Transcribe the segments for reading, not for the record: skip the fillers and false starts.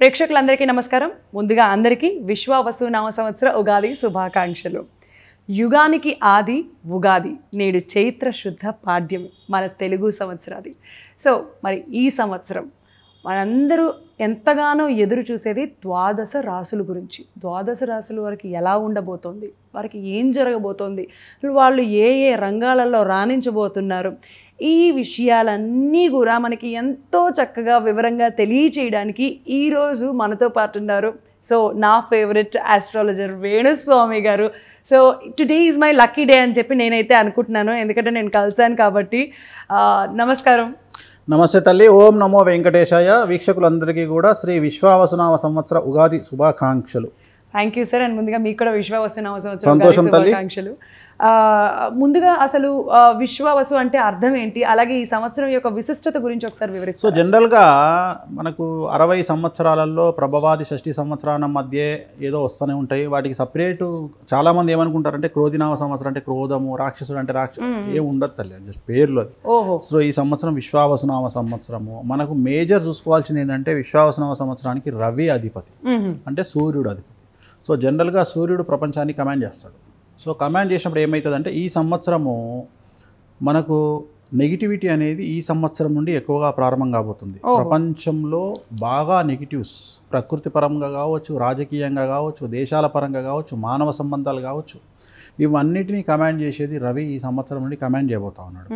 ప్రేక్షకులందరికీ నమస్కారం. ముందుగా అందరికీ విశ్వావసు నామ సంవత్సర ఉగాది శుభాకాంక్షలు. యుగానికి ఆది ఉగాది, నేడు చైత్ర శుద్ధ పాడ్యం మన తెలుగు సంవత్సరాది. సో మరి ఈ సంవత్సరం మనందరూ ఎంతగానో ఎదురు చూసేది ద్వాదశ రాసుల గురించి. ద్వాదశ రాసుల వారికి ఎలా ఉండబోతోంది, వారికి ఏం జరగబోతోంది, వాళ్ళు ఏ ఏ రంగాలలో రాణించబోతున్నారు, ఈ విషయాలన్నీ కూడా మనకి ఎంతో చక్కగా వివరంగా తెలియచేయడానికి ఈరోజు మనతో పాటు ఉన్నారు. సో నా ఫేవరెట్ ఆస్ట్రాలజర్ వేణుస్వామి గారు. So today is my lucky day అని చెప్పి నేనైతే అనుకుంటున్నాను, ఎందుకంటే నేను కలిసాను కాబట్టి. నమస్కారం. నమస్తే తల్లి. ఓం నమో వెంకటేశాయ. వీక్షకులందరికీ కూడా శ్రీ విశ్వావసునామ సంవత్సర ఉగాది శుభాకాంక్షలు. Thank you sir. అండ్ ముందుగా మీకు కూడా విశ్వావసునామ సంవత్సర సంతోషం తల్లి. శుభాకాంక్షలు. ముందుగా అసలు విశ్వావసు అంటే అర్థం ఏంటి, అలాగే ఈ సంవత్సరం యొక్క విశిష్టత గురించి ఒకసారి వివరిస్తారు. సో జనరల్గా మనకు 60 సంవత్సరాలలో ప్రభవాది షష్ఠి సంవత్సరాల మధ్య ఏదో వస్తూనే ఉంటాయి. వాటికి సపరేటు చాలామంది ఏమనుకుంటారంటే క్రోధినామ సంవత్సరం అంటే క్రోధము, రాక్షసుడు అంటే ఏం ఉండదు తల్లి, జస్ట్ పేర్లు. ఓహో. సో ఈ సంవత్సరం విశ్వావసునామ సంవత్సరము. మనకు మేజర్ చూసుకోవాల్సింది ఏంటంటే విశ్వావసునామ సంవత్సరానికి రవి అధిపతి, అంటే సూర్యుడు అధిపతి. సో జనరల్గా సూర్యుడు ప్రపంచాన్ని కమాండ్ చేస్తాడు. సో కమాండ్ చేసినప్పుడు ఏమవుతుందంటే ఈ సంవత్సరము మనకు నెగిటివిటీ అనేది ఈ సంవత్సరం నుండి ఎక్కువగా ప్రారంభం కాబోతుంది. ప్రపంచంలో బాగా నెగిటివ్స్, ప్రకృతి పరంగా కావచ్చు, రాజకీయంగా కావచ్చు, దేశాల పరంగా కావచ్చు, మానవ సంబంధాలు కావచ్చు, ఇవన్నిటినీ కమాండ్ చేసేది రవి ఈ సంవత్సరం నుండి కమాండ్ చేయబోతా ఉన్నాడు.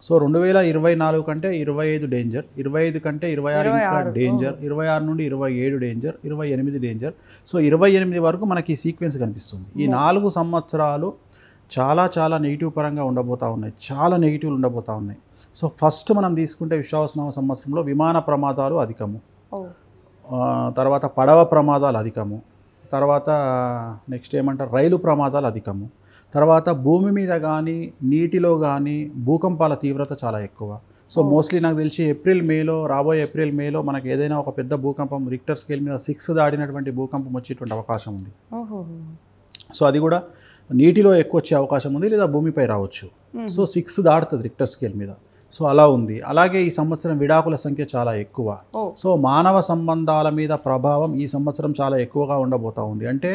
సో 2024 కంటే 25 డేంజర్, 25 కంటే 26 డేంజర్, 26 నుండి 27 డేంజర్, 28 డేంజర్. సో 28 వరకు మనకి ఈ సీక్వెన్స్ కనిపిస్తుంది. ఈ 4 సంవత్సరాలు చాలా చాలా నెగిటివ్ పరంగా ఉండబోతూ ఉన్నాయి, చాలా నెగిటివ్లు ఉండబోతూ ఉన్నాయి. సో ఫస్ట్ మనం తీసుకుంటే విశ్వావసునామ సంవత్సరంలో విమాన ప్రమాదాలు అధికము, తర్వాత పడవ ప్రమాదాలు అధికము, తర్వాత నెక్స్ట్ ఏమంటారు రైలు ప్రమాదాలు అధికము, తర్వాత భూమి మీద కానీ నీటిలో కానీ భూకంపాల తీవ్రత చాలా ఎక్కువ. సో మోస్ట్లీ నాకు తెలిసి రాబోయే ఏప్రిల్ మేలో మనకి ఏదైనా ఒక పెద్ద భూకంపం రిక్టర్ స్కేల్ మీద 6 దాటినటువంటి భూకంపం వచ్చేటువంటి అవకాశం ఉంది. సో అది కూడా నీటిలో ఎక్కువ వచ్చే అవకాశం ఉంది, లేదా భూమిపై రావచ్చు. సో 6 దాటుతుంది రిక్టర్ స్కేల్ మీద. సో అలా ఉంది. అలాగే ఈ సంవత్సరం విడాకుల సంఖ్య చాలా ఎక్కువ. సో మానవ సంబంధాల మీద ప్రభావం ఈ సంవత్సరం చాలా ఎక్కువగా ఉండబోతూ ఉంది. అంటే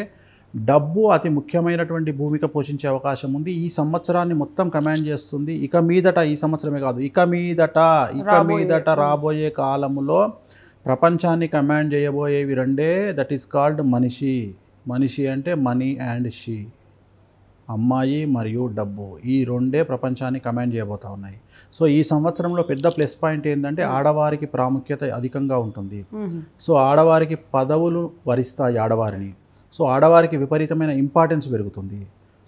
డబ్బు అతి ముఖ్యమైనటువంటి భూమిక పోషించే అవకాశం ఉంది. ఈ సంవత్సరాన్ని మొత్తం కమాండ్ చేస్తుంది. ఇక మీదట, ఈ సంవత్సరమే కాదు, ఇక మీదట రాబోయే కాలంలో ప్రపంచాన్ని కమాండ్ చేయబోయేవి రెండే. దట్ ఈస్ కాల్డ్ మనిషి అంటే మనీ అండ్ షీ, అమ్మాయి మరియు డబ్బు. ఈ రెండే ప్రపంచాన్ని కమాండ్ చేయబోతూ ఉన్నాయి. సో ఈ సంవత్సరంలో పెద్ద ప్లస్ పాయింట్ ఏంటంటే ఆడవారికి ప్రాముఖ్యత అధికంగా ఉంటుంది. సో ఆడవారికి పదవులు వరిస్తాయి ఆడవారిని. సో ఆడవారికి విపరీతమైన ఇంపార్టెన్స్ పెరుగుతుంది.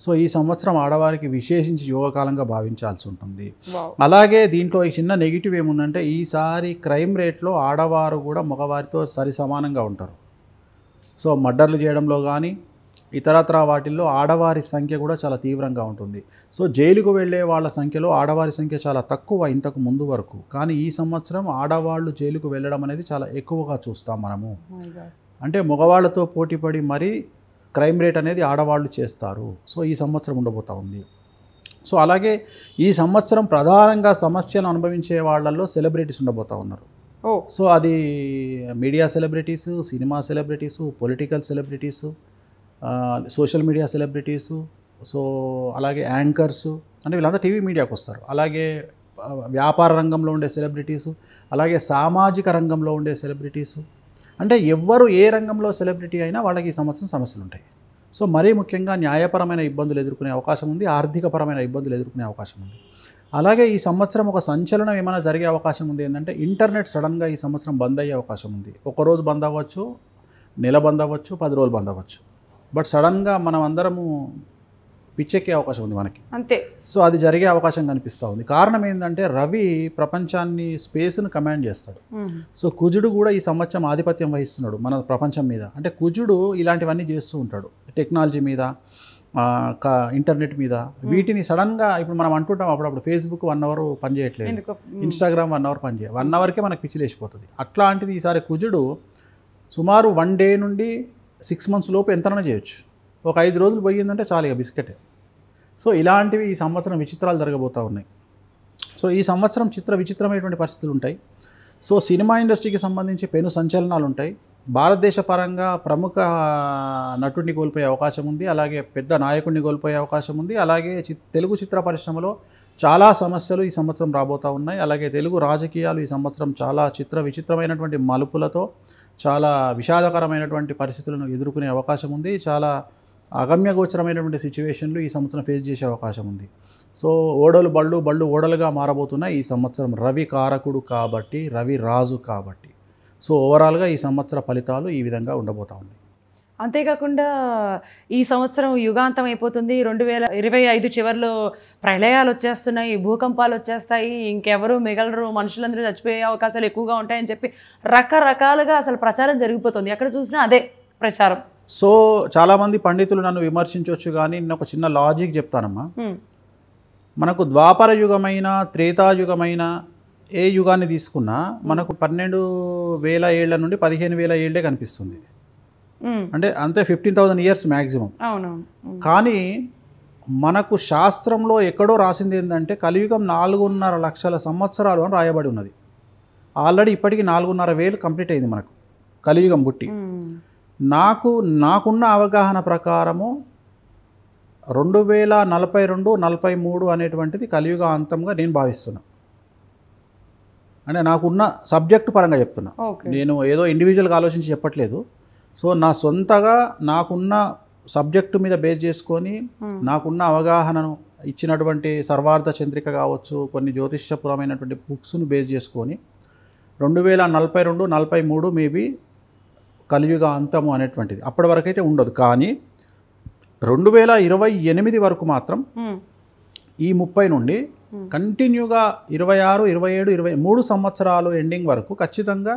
సో ఈ సంవత్సరం ఆడవారికి విశేషించి యోగకాలంగా భావించాల్సి ఉంటుంది. అలాగే దీంట్లో ఈ చిన్న నెగిటివ్ ఏముందంటే ఈసారి క్రైమ్ రేట్లో ఆడవారు కూడా మగవారితో సరి సమానంగా ఉంటారు. సో మర్డర్లు చేయడంలో కానీ ఇతరత్రా వాటిల్లో ఆడవారి సంఖ్య కూడా చాలా తీవ్రంగా ఉంటుంది. సో జైలుకు వెళ్ళే వాళ్ళ సంఖ్యలో ఆడవారి సంఖ్య చాలా తక్కువ ఇంతకు ముందు వరకు. కానీ ఈ సంవత్సరం ఆడవాళ్ళు జైలుకు వెళ్ళడం అనేది చాలా ఎక్కువగా చూస్తాం మనము. అంటే మగవాళ్ళతో పోటీపడి మరీ క్రైమ్ రేట్ అనేది ఆడవాళ్ళు చేస్తారు. సో ఈ సంవత్సరం ఉండబోతూ ఉంది. సో అలాగే ఈ సంవత్సరం ప్రధానంగా సమస్యలు అనుభవించే వాళ్ళల్లో సెలబ్రిటీస్ ఉండబోతూ ఉన్నారు. సో అది media celebrities, cinema celebrities, political celebrities, social media celebrities, so అలాగే యాంకర్సు, అంటే వీళ్ళంతా టీవీ మీడియాకు వస్తారు. అలాగే వ్యాపార రంగంలో ఉండే సెలబ్రిటీసు, అలాగే సామాజిక రంగంలో ఉండే సెలబ్రిటీసు, అంటే ఎవ్వరు ఏ రంగంలో సెలబ్రిటీ అయినా వాళ్ళకి ఈ సంవత్సరం సమస్యలు ఉంటాయి. సో మరీ ముఖ్యంగా న్యాయపరమైన ఇబ్బందులు ఎదుర్కొనే అవకాశం ఉంది, ఆర్థికపరమైన ఇబ్బందులు ఎదుర్కొనే అవకాశం ఉంది. అలాగే ఈ సంవత్సరం ఒక సంచలనం ఏమైనా జరిగే అవకాశం ఉంది. ఏంటంటే ఇంటర్నెట్ సడన్గా ఈ సంవత్సరం బంద్ అయ్యే అవకాశం ఉంది. ఒకరోజు బంద్ అవ్వచ్చు, నెల బంద్ అవ్వచ్చు, 10 రోజులు బంద్ అవ్వచ్చు. బట్ సడన్గా మనం అందరము పిచ్చెక్కే అవకాశం ఉంది మనకి, అంతే. సో అది జరిగే అవకాశం కనిపిస్తూ ఉంది. కారణం ఏంటంటే రవి ప్రపంచాన్ని, స్పేస్ను కమాండ్ చేస్తాడు. సో కుజుడు కూడా ఈ సంవత్సరం ఆధిపత్యం వహిస్తున్నాడు మన ప్రపంచం మీద. అంటే కుజుడు ఇలాంటివన్నీ చేస్తూ ఉంటాడు, టెక్నాలజీ మీద, ఇంటర్నెట్ మీద. వీటిని సడన్గా ఇప్పుడు మనం అంటుంటాం అప్పుడప్పుడు ఫేస్బుక్ 1 అవర్ పనిచేయట్లేదు, ఇన్స్టాగ్రామ్ 1 అవర్ పనిచేయ, 1 అవర్కే మనకు పిచ్చిలేసిపోతుంది. అట్లాంటిది ఈసారి కుజుడు సుమారు 1 డే నుండి 6 మంత్స్ లోపు ఎంతైనా చేయొచ్చు. ఒక 5 రోజులు పోయిందంటే చాలు, ఇక బిస్కెటే. సో ఇలాంటివి ఈ సంవత్సరం విచిత్రాలు జరగబోతూ ఉన్నాయి. సో ఈ సంవత్సరం విచిత్రమైనటువంటి పరిస్థితులు ఉంటాయి. సో సినిమా ఇండస్ట్రీకి సంబంధించి పెను సంచలనాలు ఉంటాయి. భారతదేశ పరంగా ప్రముఖ నటుడిని కోల్పోయే అవకాశం ఉంది, అలాగే పెద్ద నాయకుడిని కోల్పోయే అవకాశం ఉంది, అలాగే తెలుగు చిత్ర పరిశ్రమలో చాలా సమస్యలు ఈ సంవత్సరం రాబోతూ ఉన్నాయి. అలాగే తెలుగు రాజకీయాలు ఈ సంవత్సరం చాలా విచిత్రమైనటువంటి మలుపులతో చాలా విషాదకరమైనటువంటి పరిస్థితులను ఎదుర్కొనే అవకాశం ఉంది. చాలా అగమ్యగోచరమైనటువంటి సిచ్యువేషన్లు ఈ సంవత్సరం ఫేస్ చేసే అవకాశం ఉంది. సో ఓడలు బళ్ళు ఓడలుగా మారబోతున్నాయి ఈ సంవత్సరం. రవి కారకుడు కాబట్టి, రవి రాజు కాబట్టి. సో ఓవరాల్గా ఈ సంవత్సర ఫలితాలు ఈ విధంగా ఉండబోతా ఉన్నాయి. అంతేకాకుండా ఈ సంవత్సరం యుగాంతం అయిపోతుంది. 2025 చివరిలో ప్రళయాలు వచ్చేస్తున్నాయి, భూకంపాలు వచ్చేస్తాయి, ఇంకెవరు మిగలరు, మనుషులందరూ చచ్చిపోయే అవకాశాలు ఎక్కువగా ఉంటాయని చెప్పి రకరకాలుగా అసలు ప్రచారం జరిగిపోతుంది. ఎక్కడ చూసినా అదే ప్రచారం. సో చాలామంది పండితులు నన్ను విమర్శించవచ్చు, కానీ నేను ఒక చిన్న లాజిక్ చెప్తానమ్మా. మనకు ద్వాపర యుగమైన, త్రేతాయుగమైన ఏ యుగాన్ని తీసుకున్నా మనకు 12,000 ఏళ్ల నుండి 15,000 ఏళ్లే కనిపిస్తుంది. అంటే అంతే 15,000 ఇయర్స్ మ్యాక్సిమం. కానీ మనకు శాస్త్రంలో ఎక్కడో రాసింది ఏంటంటే కలియుగం 4.5 లక్షల సంవత్సరాలు అని రాయబడి ఉన్నది. ఆల్రెడీ ఇప్పటికీ 4,500 కంప్లీట్ అయింది మనకు కలియుగం పుట్టి. నాకున్న అవగాహన ప్రకారము 2042-43 అనేటువంటిది కలియుగ అంతంగా నేను భావిస్తున్నా. అంటే నాకున్న సబ్జెక్టు పరంగా చెప్తున్నా, నేను ఏదో ఇండివిజువల్గా ఆలోచించి చెప్పట్లేదు. సో నా సొంతగా నాకున్న సబ్జెక్టు మీద బేస్ చేసుకొని నాకున్న అవగాహనను ఇచ్చినటువంటి సర్వార్థ చంద్రిక కావచ్చు, కొన్ని జ్యోతిష్యపురమైనటువంటి బుక్స్ను బేస్ చేసుకొని 2042-43 మేబీ కలియుగ అంతము అనేటువంటిది అప్పటి వరకు అయితే ఉండదు. కానీ 2028 వరకు మాత్రం ఈ 30 నుండి కంటిన్యూగా 26, 27, 23 సంవత్సరాలు ఎండింగ్ వరకు ఖచ్చితంగా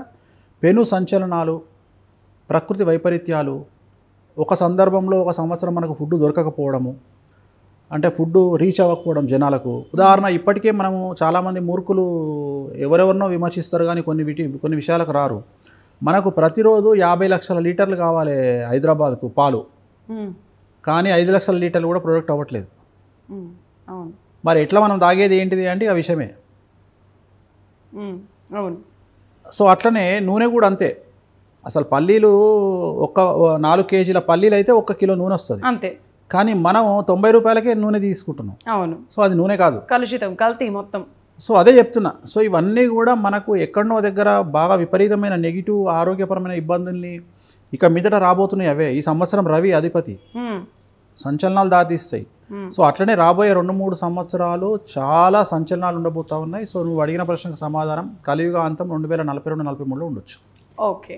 పెను సంచలనాలు, ప్రకృతి వైపరీత్యాలు, ఒక సందర్భంలో ఒక సంవత్సరం మనకు ఫుడ్ దొరకకపోవడము, అంటే ఫుడ్ రీచ్ అవ్వకపోవడం జనాలకు. ఉదాహరణ, ఇప్పటికే మనము చాలామంది మూర్ఖులు ఎవరెవరినో విమర్శిస్తారు కానీ కొన్ని విషయాలకు రారు. మనకు ప్రతిరోజు 50 లక్షల లీటర్లు కావాలి హైదరాబాద్కు పాలు, కానీ 5 లక్షల లీటర్లు కూడా ప్రొడక్ట్ అవ్వట్లేదు. మరి ఎట్లా మనం తాగేది ఏంటిది అంటే ఆ విషయమే. సో అట్లనే నూనె కూడా అంతే. అసలు పల్లీలు 4 కేజీల పల్లీలు అయితే 1 కిలో నూనె వస్తుంది అంతే, కానీ మనం 90 రూపాయలకే నూనె తీసుకుంటున్నాం. అవును. సో అది నూనె కాదు, కలుషితం, కల్తీ మొత్తం. సో అదే చెప్తున్నా. సో ఇవన్నీ కూడా మనకు ఎక్కడనో దగ్గర బాగా విపరీతమైన నెగిటివ్ ఆరోగ్యపరమైన ఇబ్బందుల్ని ఇక మీదట రాబోతున్నాయి. అవే ఈ సంవత్సరం రవి అధిపతి, సంచలనాలు దాటిస్తాయి. సో అట్లనే రాబోయే 2-3 సంవత్సరాలు చాలా సంచలనాలు ఉండబోతా ఉన్నాయి. సో నువ్వు అడిగిన ప్రశ్నకు సమాధానం కలియుగ అంతం 2042-43లో ఉండొచ్చు. ఓకే.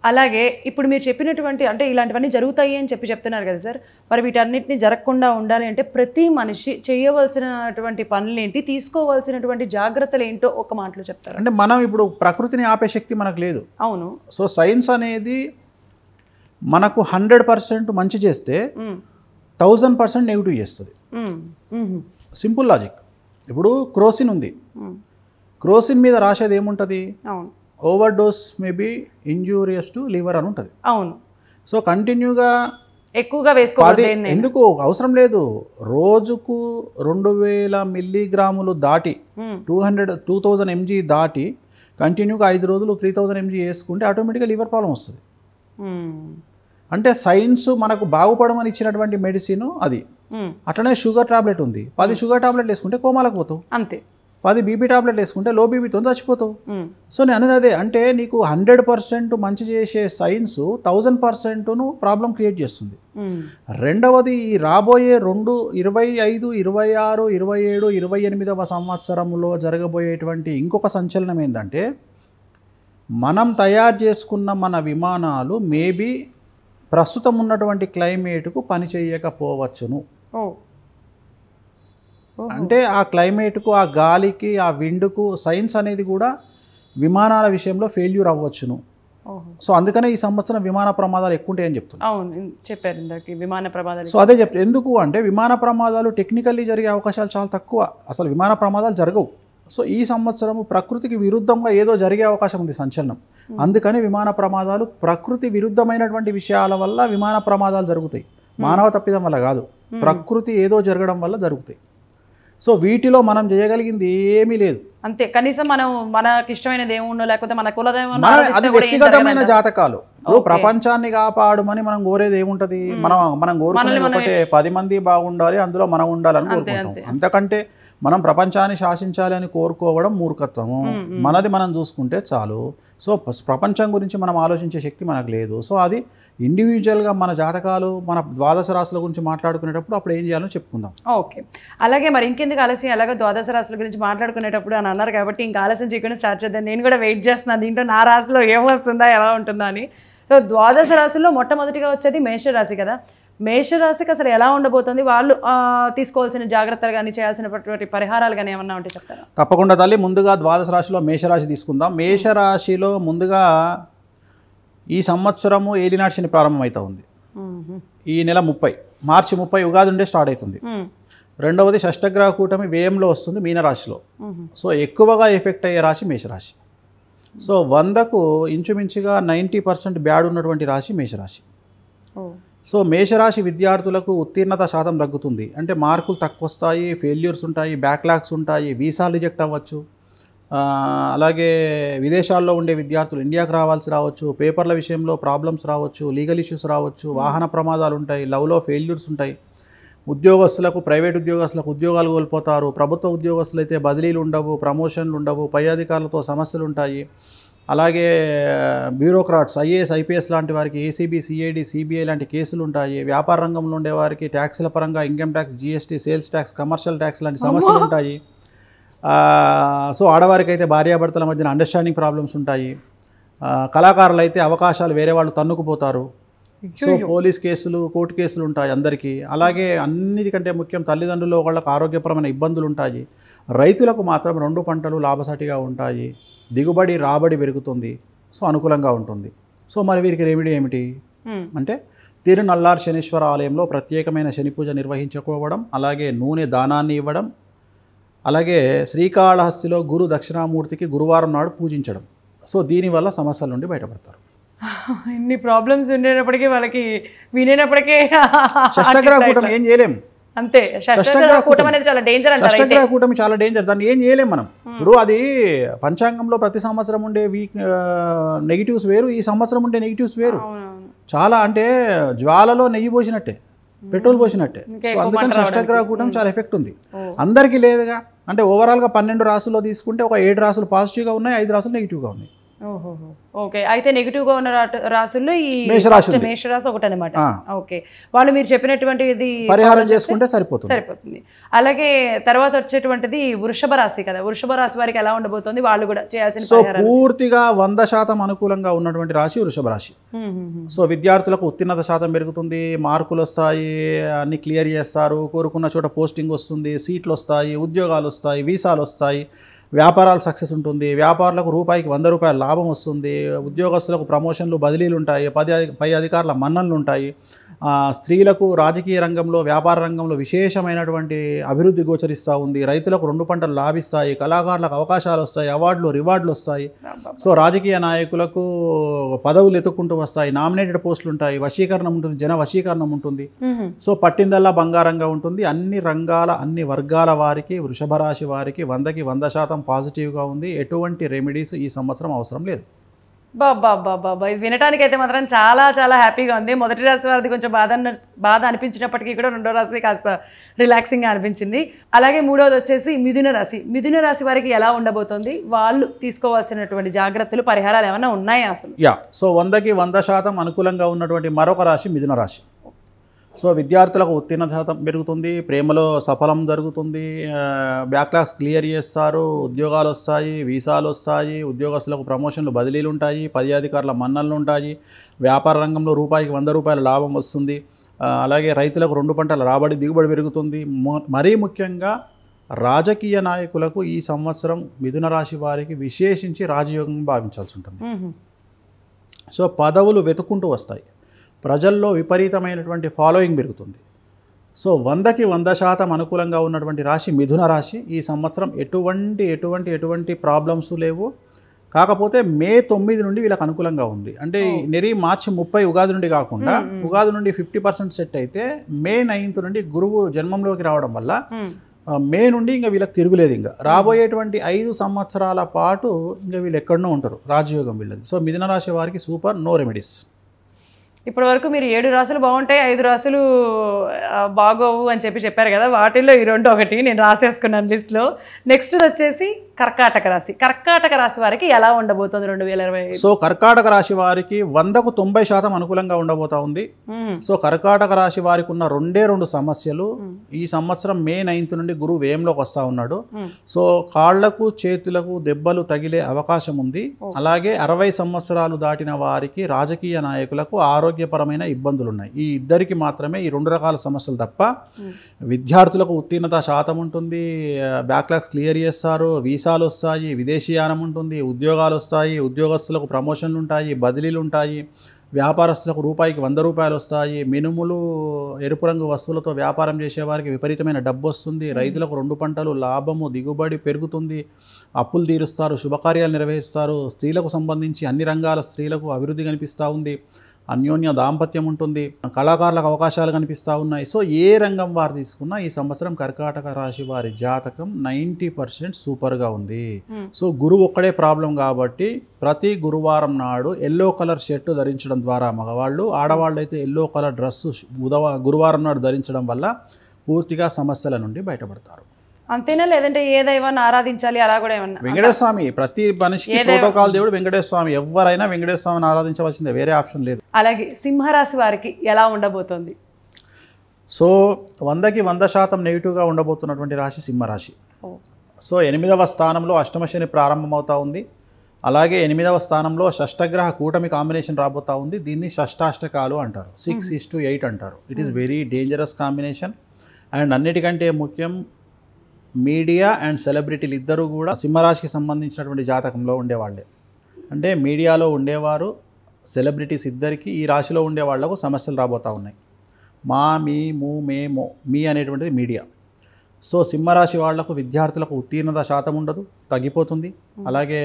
అలాగే ఇప్పుడు మీరు చెప్పినటువంటి అంటే ఇలాంటివన్నీ జరుగుతాయి అని చెప్తున్నారు కదా సార్, మరి వీటన్నిటిని జరగకుండా ఉండాలి అంటే ప్రతి మనిషి చేయవలసినటువంటి పనులేంటి, తీసుకోవాల్సినటువంటి జాగ్రత్తలు ఏంటో ఒక మాటలో చెప్తారు? అంటే మనం ఇప్పుడు ప్రకృతిని ఆపే శక్తి మనకు లేదు. అవును. సో సైన్స్ అనేది మనకు 100% మంచి చేస్తే 1000% నెగిటివ్ చేస్తుంది. Simple logic. ఇప్పుడు క్రోసిన్ ఉంది, క్రోసిన్ మీద రాసేది ఏముంటుంది? Over dose may be injurious to liver అని ఉంటుంది. అవును. సో కంటిన్యూగా ఎక్కువగా వేసుకోవాలి, ఎందుకు అవసరం లేదు. రోజుకు 2000 మిల్లీగ్రాములు దాటి 2000 mg దాటి కంటిన్యూగా 5 రోజులు 3000 mg వేసుకుంటే ఆటోమేటిక్గా లివర్ ప్రాబ్లం వస్తుంది. అంటే సైన్స్ మనకు బాగుపడమని ఇచ్చినటువంటి మెడిసిన్ అది. అట్లనే షుగర్ టాబ్లెట్ ఉంది, 10 షుగర్ టాబ్లెట్లు వేసుకుంటే కోమాలకు పోతావు అంతే, 10 బీపీ టాబ్లెట్ వేసుకుంటే లో బీపీతో చచ్చిపోతావు. సో నేను అనేది అదే, అంటే నీకు 100% మంచి చేసే సైన్స్ 1000%ను ప్రాబ్లం క్రియేట్ చేస్తుంది. రెండవది, రాబోయే 25, 26, 27, 28వ సంవత్సరంలో జరగబోయేటువంటి ఇంకొక సంచలనం ఏంటంటే మనం తయారు చేసుకున్న మన విమానాలు మేబీ ప్రస్తుతం ఉన్నటువంటి క్లైమేట్కు పని చేయకపోవచ్చును. అంటే ఆ క్లైమేట్కు, ఆ గాలికి, ఆ విండ్కు సైన్స్ అనేది కూడా విమానాల విషయంలో ఫెయిల్యూర్ అవ్వచ్చును. సో అందుకనే ఈ సంవత్సరం విమాన ప్రమాదాలు ఎక్కువ ఉంటాయని చెప్తున్నారు. అవును, చెప్పారు ఇందాక విమాన ప్రమాదాలు. సో అదే చెప్తాను. ఎందుకు అంటే విమాన ప్రమాదాలు టెక్నికల్లీ జరిగే అవకాశాలు చాలా తక్కువ, అసలు విమాన ప్రమాదాలు జరగవు. సో ఈ సంవత్సరం ప్రకృతికి విరుద్ధంగా ఏదో జరిగే అవకాశం ఉంది, సంచలనం. అందుకని విమాన ప్రమాదాలు ప్రకృతి విరుద్ధమైనటువంటి విషయాల వల్ల విమాన ప్రమాదాలు జరుగుతాయి, మానవ తప్పిదం వల్ల కాదు, ప్రకృతి ఏదో జరగడం వల్ల జరుగుతాయి. సో వీటిలో మనం చేయగలిగింది ఏమీ లేదు. అంతే, కనీసం మనం మనకి ఇష్టమైన దేవుణ్ణో లేకపోతే మన కులదేవుణ్ణో మన ఆరాధిస్తే అది కూడా ఏం వ్యక్తిగతమైన జరగదంటారు. జాతకాలు. ఇప్పుడు ప్రపంచాన్ని కాపాడమని మనం కోరేది ఏముంటది? మనం కోరుకునేది ఒకటే, 10 మంది బాగుండాలి, అందులో మనం ఉండాలని కోరుకుంటాం. అంతకంటే మనం ప్రపంచాన్ని శాసించాలి అని కోరుకోవడం మూర్ఖత్వము. మనది మనం చూసుకుంటే చాలు. సో ప్రపంచం గురించి మనం ఆలోచించే శక్తి మనకు లేదు. సో అది ఇండివిజువల్గా మన జాతకాలు, మన ద్వాదశ రాశుల గురించి మాట్లాడుకునేటప్పుడు అప్పుడు ఏం చేయాలో చెప్పుకుందాం. ఓకే, అలాగే మరి ఇంకెందుకు ఆలస్యం, అలాగే ద్వాదశ రాశుల గురించి మాట్లాడుకునేటప్పుడు అని అన్నారు కాబట్టి ఇంకా ఆలస్యం చేయకుండా స్టార్ట్ చేద్దాం. నేను కూడా వెయిట్ చేస్తున్నాను దీంట్లో నా రాశిలో ఏమొస్తుందా ఎలా ఉంటుందా అని. సో ద్వాదశ రాశుల్లో మొట్టమొదటిగా వచ్చేది మేషరాశి కదా. మేషరాశికి అసలు ఎలా ఉండబోతుంది, వాళ్ళు తీసుకోవాల్సిన జాగ్రత్తలు కానీ చేయాల్సినటువంటి పరిహారాలు కానీ ఏమన్నా ఉంటే చెప్తారా? తప్పకుండా తల్లి. ముందుగా ద్వాదశ రాశిలో మేషరాశి తీసుకుందాం. మేషరాశిలో ముందుగా ఈ సంవత్సరము ఏలినాటి శని ప్రారంభమవుతా ఉంది. ఈ నెల 30 మార్చి 30 ఉగాది నుండే స్టార్ట్ అవుతుంది. రెండవది షష్టగ్రహ కూటమి వ్యయంలో వస్తుంది మీనరాశిలో. సో ఎక్కువగా ఎఫెక్ట్ అయ్యే రాశి మేషరాశి. సో 100కు ఇంచుమించుగా 90% బ్యాడ్ ఉన్నటువంటి రాశి మేషరాశి. సో మేషరాశి విద్యార్థులకు ఉత్తీర్ణత శాతం తగ్గుతుంది. అంటే మార్కులు తక్కువ వస్తాయి, ఫెయిల్యూర్స్ ఉంటాయి, బ్యాక్లాగ్స్ ఉంటాయి, వీసాలు రిజెక్ట్ అవ్వచ్చు. అలాగే విదేశాల్లో ఉండే విద్యార్థులు ఇండియాకు రావచ్చు, పేపర్ల విషయంలో ప్రాబ్లమ్స్ రావచ్చు, లీగల్ ఇష్యూస్ రావచ్చు, వాహన ప్రమాదాలు ఉంటాయి, లవ్లో ఫెయిల్యూర్స్ ఉంటాయి. ఉద్యోగస్తులకు, ప్రైవేట్ ఉద్యోగస్తులకు ఉద్యోగాలు కోల్పోతారు. ప్రభుత్వ ఉద్యోగస్తులు అయితే బదిలీలు ఉండవు, ప్రమోషన్లు ఉండవు, పై అధికారులతో సమస్యలు ఉంటాయి. అలాగే బ్యూరోక్రాట్స్, ఐఏఎస్, ఐపీఎస్ లాంటి వారికి ఏసీబీ, సిఐడి, సిబిఐ లాంటి కేసులు ఉంటాయి. వ్యాపార రంగంలో ఉండే వారికి ట్యాక్స్ల పరంగా income tax, GST, sales tax, commercial tax లాంటి సమస్యలు ఉంటాయి. సో ఆడవారికి అయితే భార్యాభర్తల మధ్యన అండర్స్టాండింగ్ ప్రాబ్లమ్స్ ఉంటాయి. కళాకారులు అయితే అవకాశాలు వేరే వాళ్ళు తన్నుకుపోతారు. సో పోలీస్ కేసులు, కోర్టు కేసులు ఉంటాయి అందరికీ. అలాగే అన్నిటికంటే ముఖ్యం తల్లిదండ్రులు వాళ్ళకు ఆరోగ్యపరమైన ఇబ్బందులు ఉంటాయి. రైతులకు మాత్రం 2 పంటలు లాభసాటిగా ఉంటాయి, దిగుబడి రాబడి పెరుగుతుంది, సో అనుకూలంగా ఉంటుంది. సో మరి వీరికి రెమెడీ ఏమిటి అంటే తిరునల్లార్ శనీశ్వర ఆలయంలో ప్రత్యేకమైన శని పూజ నిర్వహించుకోవడం, అలాగే నూనె దానాన్ని ఇవ్వడం, అలాగే శ్రీకాళహస్తిలో గురు దక్షిణామూర్తికి గురువారం నాడు పూజించడం. సో దీనివల్ల సమస్యల నుండి బయటపడతారు. ఇన్ని ప్రాబ్లమ్స్ ఉండేటప్పటికీ వాళ్ళకి వినేటప్పటికే షష్టగ్రహ కూటమి ఏం చేయలేం. అంతే, షష్టగ్రహ కూటమి అనేది చాలా డేంజర్ అంటారు. షష్టగ్రహ కూటమి చాలా డేంజర్, దాన్ని ఏం చేయలేం మనం. ఇప్పుడు అది పంచాంగంలో ప్రతి సంవత్సరం ఉండే నెగిటివ్స్ వేరు, ఈ సంవత్సరం ఉండే నెగిటివ్స్ వేరు. చాలా అంటే జ్వాలలో నెయ్యి పోసినట్టే, పెట్రోల్ పోసినట్టే. సో అందుకని షష్టగ్రహ కూటమి చాలా ఎఫెక్ట్ ఉంది. అందరికీ లేదుగా. అంటే ఓవరాల్గా 12 రాసుల్లో తీసుకుంటే ఒక 7 రాసులు పాజిటివ్గా ఉన్నాయి, 5 రాసులు నెగిటివ్గా ఉన్నాయి. ఓకే, అయితే నెగిటివ్గా ఉన్న రాసుల్లో ఈ మేషరాశి ఒకటి అనమాట. ఓకే, వాళ్ళు మీరు చెప్పినటువంటిది పరిహారం చేసుకుంటే సరిపోతుంది. అలాగే తర్వాత వచ్చేటువంటిది వృషభ రాశి కదా. వృషభ రాశి వారికి ఎలా ఉండబోతుంది, వాళ్ళు కూడా చేయాల్సిన సో పూర్తిగా 100% అనుకూలంగా ఉన్నటువంటి రాశి వృషభ రాశి. సో విద్యార్థులకు ఉత్తీర్ణత శాతం పెరుగుతుంది, మార్కులు వస్తాయి, అన్ని క్లియర్ చేస్తారు, కోరుకున్న చోట పోస్టింగ్ వస్తుంది, సీట్లు వస్తాయి, ఉద్యోగాలు వస్తాయి, వీసాలు వస్తాయి, వ్యాపారాలు సక్సెస్ ఉంటుంది, వ్యాపారులకు రూపాయికి 100 రూపాయల లాభం వస్తుంది, ఉద్యోగస్తులకు ప్రమోషన్లు, బదిలీలు ఉంటాయి, పై అధికారుల మన్ననలు ఉంటాయి. స్త్రీలకు రాజకీయ రంగంలో, వ్యాపార రంగంలో విశేషమైనటువంటి అభివృద్ధి గోచరిస్తూ ఉంది. రైతులకు 2 పంటలు లాభిస్తాయి, కళాకారులకు అవకాశాలు వస్తాయి, అవార్డులు, రివార్డులు వస్తాయి. సో రాజకీయ నాయకులకు పదవులు ఎత్తుక్కుంటూ వస్తాయి, నామినేటెడ్ పోస్టులు ఉంటాయి, వశీకరణం ఉంటుంది, జన వశీకరణం ఉంటుంది. సో పట్టిందల్లా బంగారంగా ఉంటుంది. అన్ని రంగాల, అన్ని వర్గాల వారికి, వృషభ రాశి వారికి 100కి 100% పాజిటివ్గా ఉంది. ఎటువంటి రెమెడీస్ ఈ సంవత్సరం అవసరం లేదు. బాబా ఇది వినడానికి అయితే మాత్రం చాలా చాలా హ్యాపీగా ఉంది. మొదటి రాశి వారిది కొంచెం బాధ అనిపించినప్పటికీ కూడా రెండో రాశి కాస్త రిలాక్సింగ్గా అనిపించింది. అలాగే మూడవది వచ్చేసి మిథున రాశి. మిథున రాశి వారికి ఎలా ఉండబోతుంది, వాళ్ళు తీసుకోవాల్సినటువంటి జాగ్రత్తలు, పరిహారాలు ఏమైనా ఉన్నాయా అసలు? సో 100కి 100% అనుకూలంగా ఉన్నటువంటి మరొక రాశి మిథున రాశి. సో విద్యార్థులకు ఉత్తీర్ణ శాతం పెరుగుతుంది, ప్రేమలో సఫలం జరుగుతుంది, బ్యాక్లాగ్స్ క్లియర్ చేస్తారు, ఉద్యోగాలు వస్తాయి, వీసాలు వస్తాయి, ఉద్యోగస్తులకు ప్రమోషన్లు, బదిలీలు ఉంటాయి, పై అధికారుల మన్ననలు ఉంటాయి, వ్యాపార రంగంలో రూపాయికి 100 రూపాయల లాభం వస్తుంది. అలాగే రైతులకు 2 పంటల రాబడి, దిగుబడి పెరుగుతుంది. మరీ ముఖ్యంగా రాజకీయ నాయకులకు ఈ సంవత్సరం మిథున రాశి వారికి విశేషించి రాజయోగం భావించాల్సి ఉంటుంది. సో పదవులు వెతుక్కుంటూ వస్తాయి, ప్రజల్లో విపరీతమైనటువంటి ఫాలోయింగ్ పెరుగుతుంది. సో 100కి 100% అనుకూలంగా ఉన్నటువంటి రాశి మిథున రాశి. ఈ సంవత్సరం ఎటువంటి ప్రాబ్లమ్స్ లేవు. కాకపోతే మే 9 నుండి వీళ్ళకి అనుకూలంగా ఉంది. అంటే మార్చి 30 ఉగాది నుండి కాకుండా ఉగాది నుండి 50% సెట్ అయితే మే 9 నుండి గురువు జన్మంలోకి రావడం వల్ల మే నుండి ఇంకా వీళ్ళకి తిరుగులేదు. ఇంకా రాబోయేటువంటి 5 సంవత్సరాల పాటు ఇంకా వీళ్ళు ఎక్కడనో ఉంటారు, రాజయోగం వీళ్ళది. సో మిథున రాశి వారికి సూపర్, నో రెమెడీస్. ఇప్పటి వరకు మీరు 7 రాశులు బాగుంటాయి, 5 రాశులు బాగోవు అని చెప్పారు కదా, వాటిల్లో ఈ 2 ఒకటి నేను రాసేసుకున్నాను లిస్ట్లో. నెక్స్ట్ వచ్చేసి కర్కాటక రాశి. కర్కాటక రాశి వారికి ఎలా ఉండబోతుంది 2025? సో కర్కాటక రాశి వారికి 100కు 90% అనుకూలంగా ఉండబోతా ఉంది. సో కర్కాటక రాశి వారికి ఉన్న 2 సమస్యలు. ఈ సంవత్సరం మే 9th నుండి గురువు వ్యయంలోకి వస్తూ ఉన్నాడు. సో కాళ్లకు చేతులకు దెబ్బలు తగిలే అవకాశం ఉంది. అలాగే 60 సంవత్సరాలు దాటిన వారికి రాజకీయ నాయకులకు ఆరోగ్యపరమైన ఇబ్బందులు ఉన్నాయి. ఈ ఇద్దరికి మాత్రమే ఈ 2 రకాల సమస్యలు తప్ప విద్యార్థులకు ఉత్తీర్ణత శాతం ఉంటుంది, బ్యాక్లాగ్స్ క్లియర్ చేస్తారు, వీసాలు వస్తాయి, విదేశీయానం ఉంటుంది, ఉద్యోగాలు వస్తాయి, ఉద్యోగస్తులకు ప్రమోషన్లు ఉంటాయి, బదిలీలు ఉంటాయి, వ్యాపారస్తులకు రూపాయికి 100 రూపాయలు వస్తాయి, మినుములు ఎరుపు రంగు వస్తువులతో వ్యాపారం చేసేవారికి విపరీతమైన డబ్బు వస్తుంది, రైతులకు 2 పంటలు లాభము దిగుబడి పెరుగుతుంది, అప్పులు తీరుస్తారు, శుభకార్యాలు నిర్వహిస్తారు, స్త్రీలకు సంబంధించి అన్ని రంగాల స్త్రీలకు అభివృద్ధి కనిపిస్తూ ఉంది, అన్యోన్య దాంపత్యం ఉంటుంది, కళాకారులకు అవకాశాలు కనిపిస్తూ ఉన్నాయి. సో ఏ రంగం వారు తీసుకున్నా ఈ సంవత్సరం కర్కాటక రాశి వారి జాతకం 90% సూపర్గా ఉంది. సో గురువు ఒక్కడే ప్రాబ్లం కాబట్టి ప్రతి గురువారం నాడు ఎల్లో కలర్ షర్టు ధరించడం ద్వారా మగవాళ్ళు, ఆడవాళ్ళు అయితే ఎల్లో కలర్ డ్రెస్సు గురువారం నాడు ధరించడం వల్ల పూర్తిగా సమస్యల నుండి బయటపడతారు. అంతేనా, లేదంటే ఏ దైవాన్ని ఆరాధించాలి అలా కూడా ఏమన్నా? వెంకటేశ్వర స్వామి, ప్రతి మనిషికి ప్రోటోకాల్ దేవుడు వెంకటేశ్వర స్వామి. ఎవరైనా వెంకటేశ్వర స్వామిని ఆరాధించవలసిందే, వేరే ఆప్షన్ లేదు. అలాగే సింహరాశి వారికి ఎలా ఉండబోతోంది? సో 100కి 100% నెగిటివ్గా ఉండబోతున్నటువంటి రాశి సింహరాశి. సో 8వ స్థానంలో అష్టమ శని ప్రారంభమవుతా ఉంది. అలాగే 8వ స్థానంలో షష్టగ్రహ కూటమి కాంబినేషన్ రాబోతూ ఉంది. దీన్ని షష్టాష్టకాలు అంటారు, 6:8 అంటారు. It is very dangerous combination. And అన్నిటికంటే ముఖ్యం, మీడియా అండ్ సెలబ్రిటీలు ఇద్దరు కూడా సింహరాశికి సంబంధించినటువంటి జాతకంలో ఉండేవాళ్ళే. అంటే మీడియాలో ఉండేవారు, సెలబ్రిటీస్ ఇద్దరికి ఈ రాశిలో ఉండే వాళ్లకు సమస్యలు రాబోతూ ఉన్నాయి. మా, మీ, ము, మే, మో, మీ అనేటువంటిది మీడియా. సో సింహరాశి వాళ్లకు విద్యార్థులకు ఉత్తీర్ణత శాతం ఉండదు, తగ్గిపోతుంది. అలాగే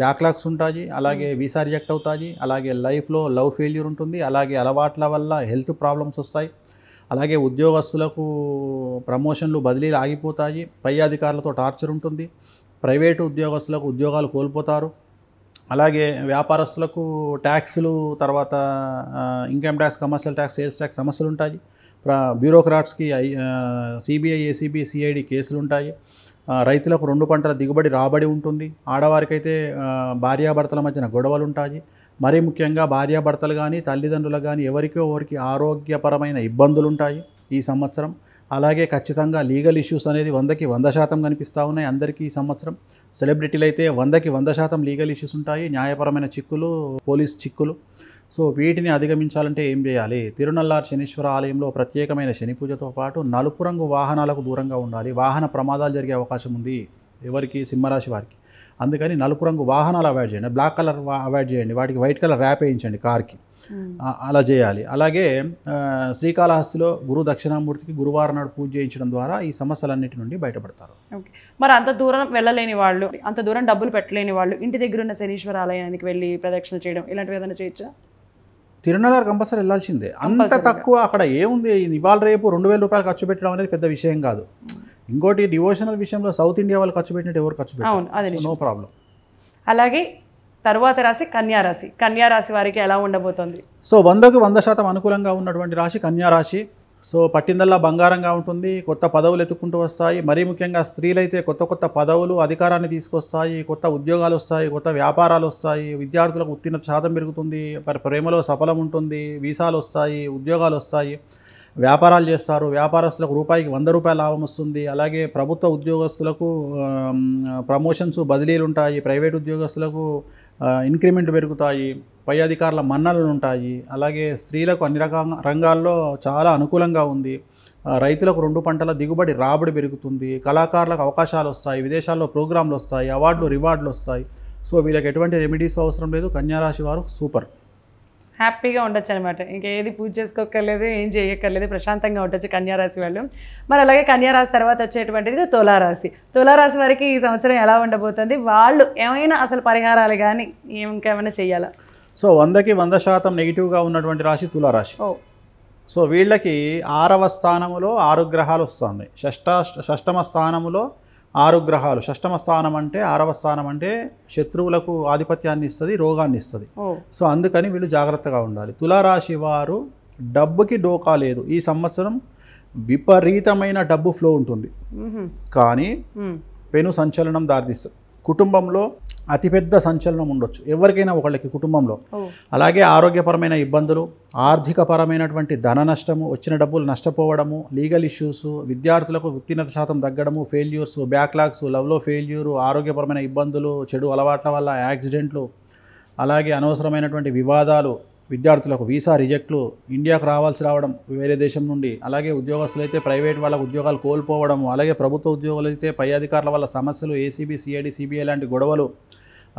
బ్యాక్లాగ్స్ ఉంటాయి, అలాగే వీసా రిజెక్ట్ అవుతాయి, అలాగే లైఫ్లో లవ్ ఫెయిల్యూర్ ఉంటుంది, అలాగే అలవాట్ల వల్ల హెల్త్ ప్రాబ్లమ్స్ వస్తాయి, అలాగే ఉద్యోగస్తులకు ప్రమోషన్లు బదిలీలు ఆగిపోతాయి, పై అధికారులతో టార్చర్ ఉంటుంది, ప్రైవేటు ఉద్యోగస్తులకు ఉద్యోగాలు కోల్పోతారు, అలాగే వ్యాపారస్తులకు ట్యాక్సులు, తర్వాత income tax, commercial tax, sales tax సమస్యలు ఉంటాయి, బ్యూరోక్రాట్స్కి సిబిఐ, ఏసీబీ, సిఐడి కేసులు ఉంటాయి, రైతులకు 2 పంటల దిగుబడి రాబడి ఉంటుంది, ఆడవారికైతే భార్యాభర్తల మధ్యన గొడవలు ఉంటాయి, మరీ ముఖ్యంగా భార్యాభర్తలు కానీ తల్లిదండ్రులకు కానీ ఎవరికో ఒకరికి ఆరోగ్యపరమైన ఇబ్బందులు ఉంటాయి ఈ సంవత్సరం. అలాగే ఖచ్చితంగా లీగల్ ఇష్యూస్ అనేది 100కి 100% కనిపిస్తూ ఉన్నాయి అందరికీ ఈ సంవత్సరం. సెలబ్రిటీలు అయితే 100కి 100% లీగల్ ఇష్యూస్ ఉంటాయి, న్యాయపరమైన చిక్కులు, పోలీస్ చిక్కులు. సో వీటిని అధిగమించాలంటే ఏం చేయాలి? తిరునల్లార్ శనీశ్వర ఆలయంలో ప్రత్యేకమైన శని పూజతో పాటు నలుపు రంగు వాహనాలకు దూరంగా ఉండాలి. వాహన ప్రమాదాలు జరిగే అవకాశం ఉంది ఎవరికి? సింహరాశి వారికి. అందుకని నలుపు రంగు వాహనాలు అవాయిడ్ చేయండి, బ్లాక్ కలర్ అవాయిడ్ చేయండి, వాటికి వైట్ కలర్ ర్యాప్ వేయించండి కార్కి, అలా చేయాలి. అలాగే శ్రీకాళహస్తిలో గురు దక్షిణామూర్తికి గురువారం నాడు పూజ చేయించడం ద్వారా ఈ సమస్యలన్నిటి నుండి బయటపడతారు. ఓకే, మరి అంత దూరం వెళ్ళలేని వాళ్ళు, అంత దూరం డబ్బులు పెట్టలేని వాళ్ళు ఇంటి దగ్గర ఉన్న శనీశ్వర ఆలయానికి వెళ్ళి ప్రదక్షిణ చేయడం ఇలాంటివి ఏదైనా చేయొచ్చా? తిరునల్లార్ కంపల్సరీ వెళ్ళాల్సిందే. అంత తక్కువ అక్కడ ఏముంది? ఇవాళ రేపు 2000 రూపాయలు ఖర్చు పెట్టడం అనేది పెద్ద విషయం కాదు. ఇంకోటి డివోషనల్ విషయంలో సౌత్ ఇండియా వాళ్ళు ఖర్చు పెట్టినట్టు ఎవరు ఖర్చు పెట్టారు, నో ప్రాబ్లం. అలాగే తర్వాత రాశి కన్యారాశి. కన్యారాశి వారికి ఎలా ఉండబోతోంది? సో 100కి 100% అనుకూలంగా ఉన్నటువంటి రాశి కన్యారాశి. సో పట్టిందల్లా బంగారంగా ఉంటుంది, కొత్త పదవులు ఎత్తుకుంటూ వస్తాయి. మరీ ముఖ్యంగా స్త్రీలైతే కొత్త కొత్త పదవులు, అధికారాన్ని తీసుకొస్తాయి, కొత్త ఉద్యోగాలు వస్తాయి, కొత్త వ్యాపారాలు వస్తాయి, విద్యార్థులకు ఉత్తీర్ణత శాతం పెరుగుతుంది, ప్రేమలో సఫలం ఉంటుంది, వీసాలు వస్తాయి, ఉద్యోగాలు వస్తాయి, వ్యాపారాలు చేస్తారు, వ్యాపారస్తులకు రూపాయికి 100 రూపాయల లాభం వస్తుంది. అలాగే ప్రభుత్వ ఉద్యోగస్తులకు ప్రమోషన్స్, బదిలీలు ఉంటాయి, ప్రైవేట్ ఉద్యోగస్తులకు ఇంక్రిమెంట్ పెరుగుతాయి, పై అధికారుల మన్ననలు ఉంటాయి. అలాగే స్త్రీలకు అన్ని రకాల రంగాల్లో చాలా అనుకూలంగా ఉంది. రైతులకు 2 పంటల దిగుబడి రాబడి పెరుగుతుంది, కళాకారులకు అవకాశాలు వస్తాయి, విదేశాల్లో ప్రోగ్రాంలు వస్తాయి, అవార్డులు రివార్డులు వస్తాయి. సో వీళ్ళకి ఎటువంటి రెమెడీస్ అవసరం లేదు. కన్యారాశి వారు సూపర్, హ్యాపీగా ఉండొచ్చు అనమాట. ఇంకేది పూజ చేసుకోక్కర్లేదు, ఏం చేయక్కర్లేదు, ప్రశాంతంగా ఉండొచ్చు కన్యారాశి వాళ్ళు. మరి అలాగే కన్యారాశి తర్వాత వచ్చేటువంటిది తులారాశి. తులారాశి వారికి ఈ సంవత్సరం ఎలా ఉండబోతుంది? వాళ్ళు ఏమైనా అసలు పరిహారాలు కానీ ఇంకేమైనా చేయాలా? సో 100కి 100% నెగిటివ్గా ఉన్నటువంటి రాశి తులారాశి. సో వీళ్ళకి 6వ స్థానములో 6 గ్రహాలు వస్తుంది. షష్టమ స్థానములో 6 గ్రహాలు. షష్టమ స్థానం అంటే 6వ స్థానం అంటే శత్రువులకు ఆధిపత్యాన్ని ఇస్తుంది, రోగాన్ని ఇస్తుంది. సో అందుకని వీళ్ళు జాగ్రత్తగా ఉండాలి. తులారాశి వారు డబ్బుకి డోకా లేదు. ఈ సంవత్సరం విపరీతమైన డబ్బు ఫ్లో ఉంటుంది, కానీ పెను సంచలనం దారితీస్తుంది. కుటుంబంలో అతిపెద్ద సంచలనం ఉండొచ్చు ఎవరికైనా ఒకళ్ళకి కుటుంబంలో. అలాగే ఆరోగ్యపరమైన ఇబ్బందులు, ఆర్థికపరమైనటువంటి ధన నష్టము, వచ్చిన డబ్బులు నష్టపోవడము, లీగల్ ఇష్యూస్, విద్యార్థులకు ఉత్తీర్ణత శాతం తగ్గడము, ఫెయిల్యూర్స్, బ్యాక్లాగ్స్, లవ్లో ఫెయిల్యూరు, ఆరోగ్యపరమైన ఇబ్బందులు, చెడు అలవాట్ల వల్ల యాక్సిడెంట్లు, అలాగే అనవసరమైనటువంటి వివాదాలు, విద్యార్థులకు వీసా రిజెక్ట్లు, ఇండియాకు రావడం వేరే దేశం నుండి, అలాగే ఉద్యోగస్తులు అయితే ప్రైవేట్ వాళ్ళకు ఉద్యోగాలు కోల్పోవడము, అలాగే ప్రభుత్వ ఉద్యోగులు అయితే పై అధికారుల వల్ల సమస్యలు, ఏసీబీ, సిఐడి, సిబిఐ లాంటి గొడవలు,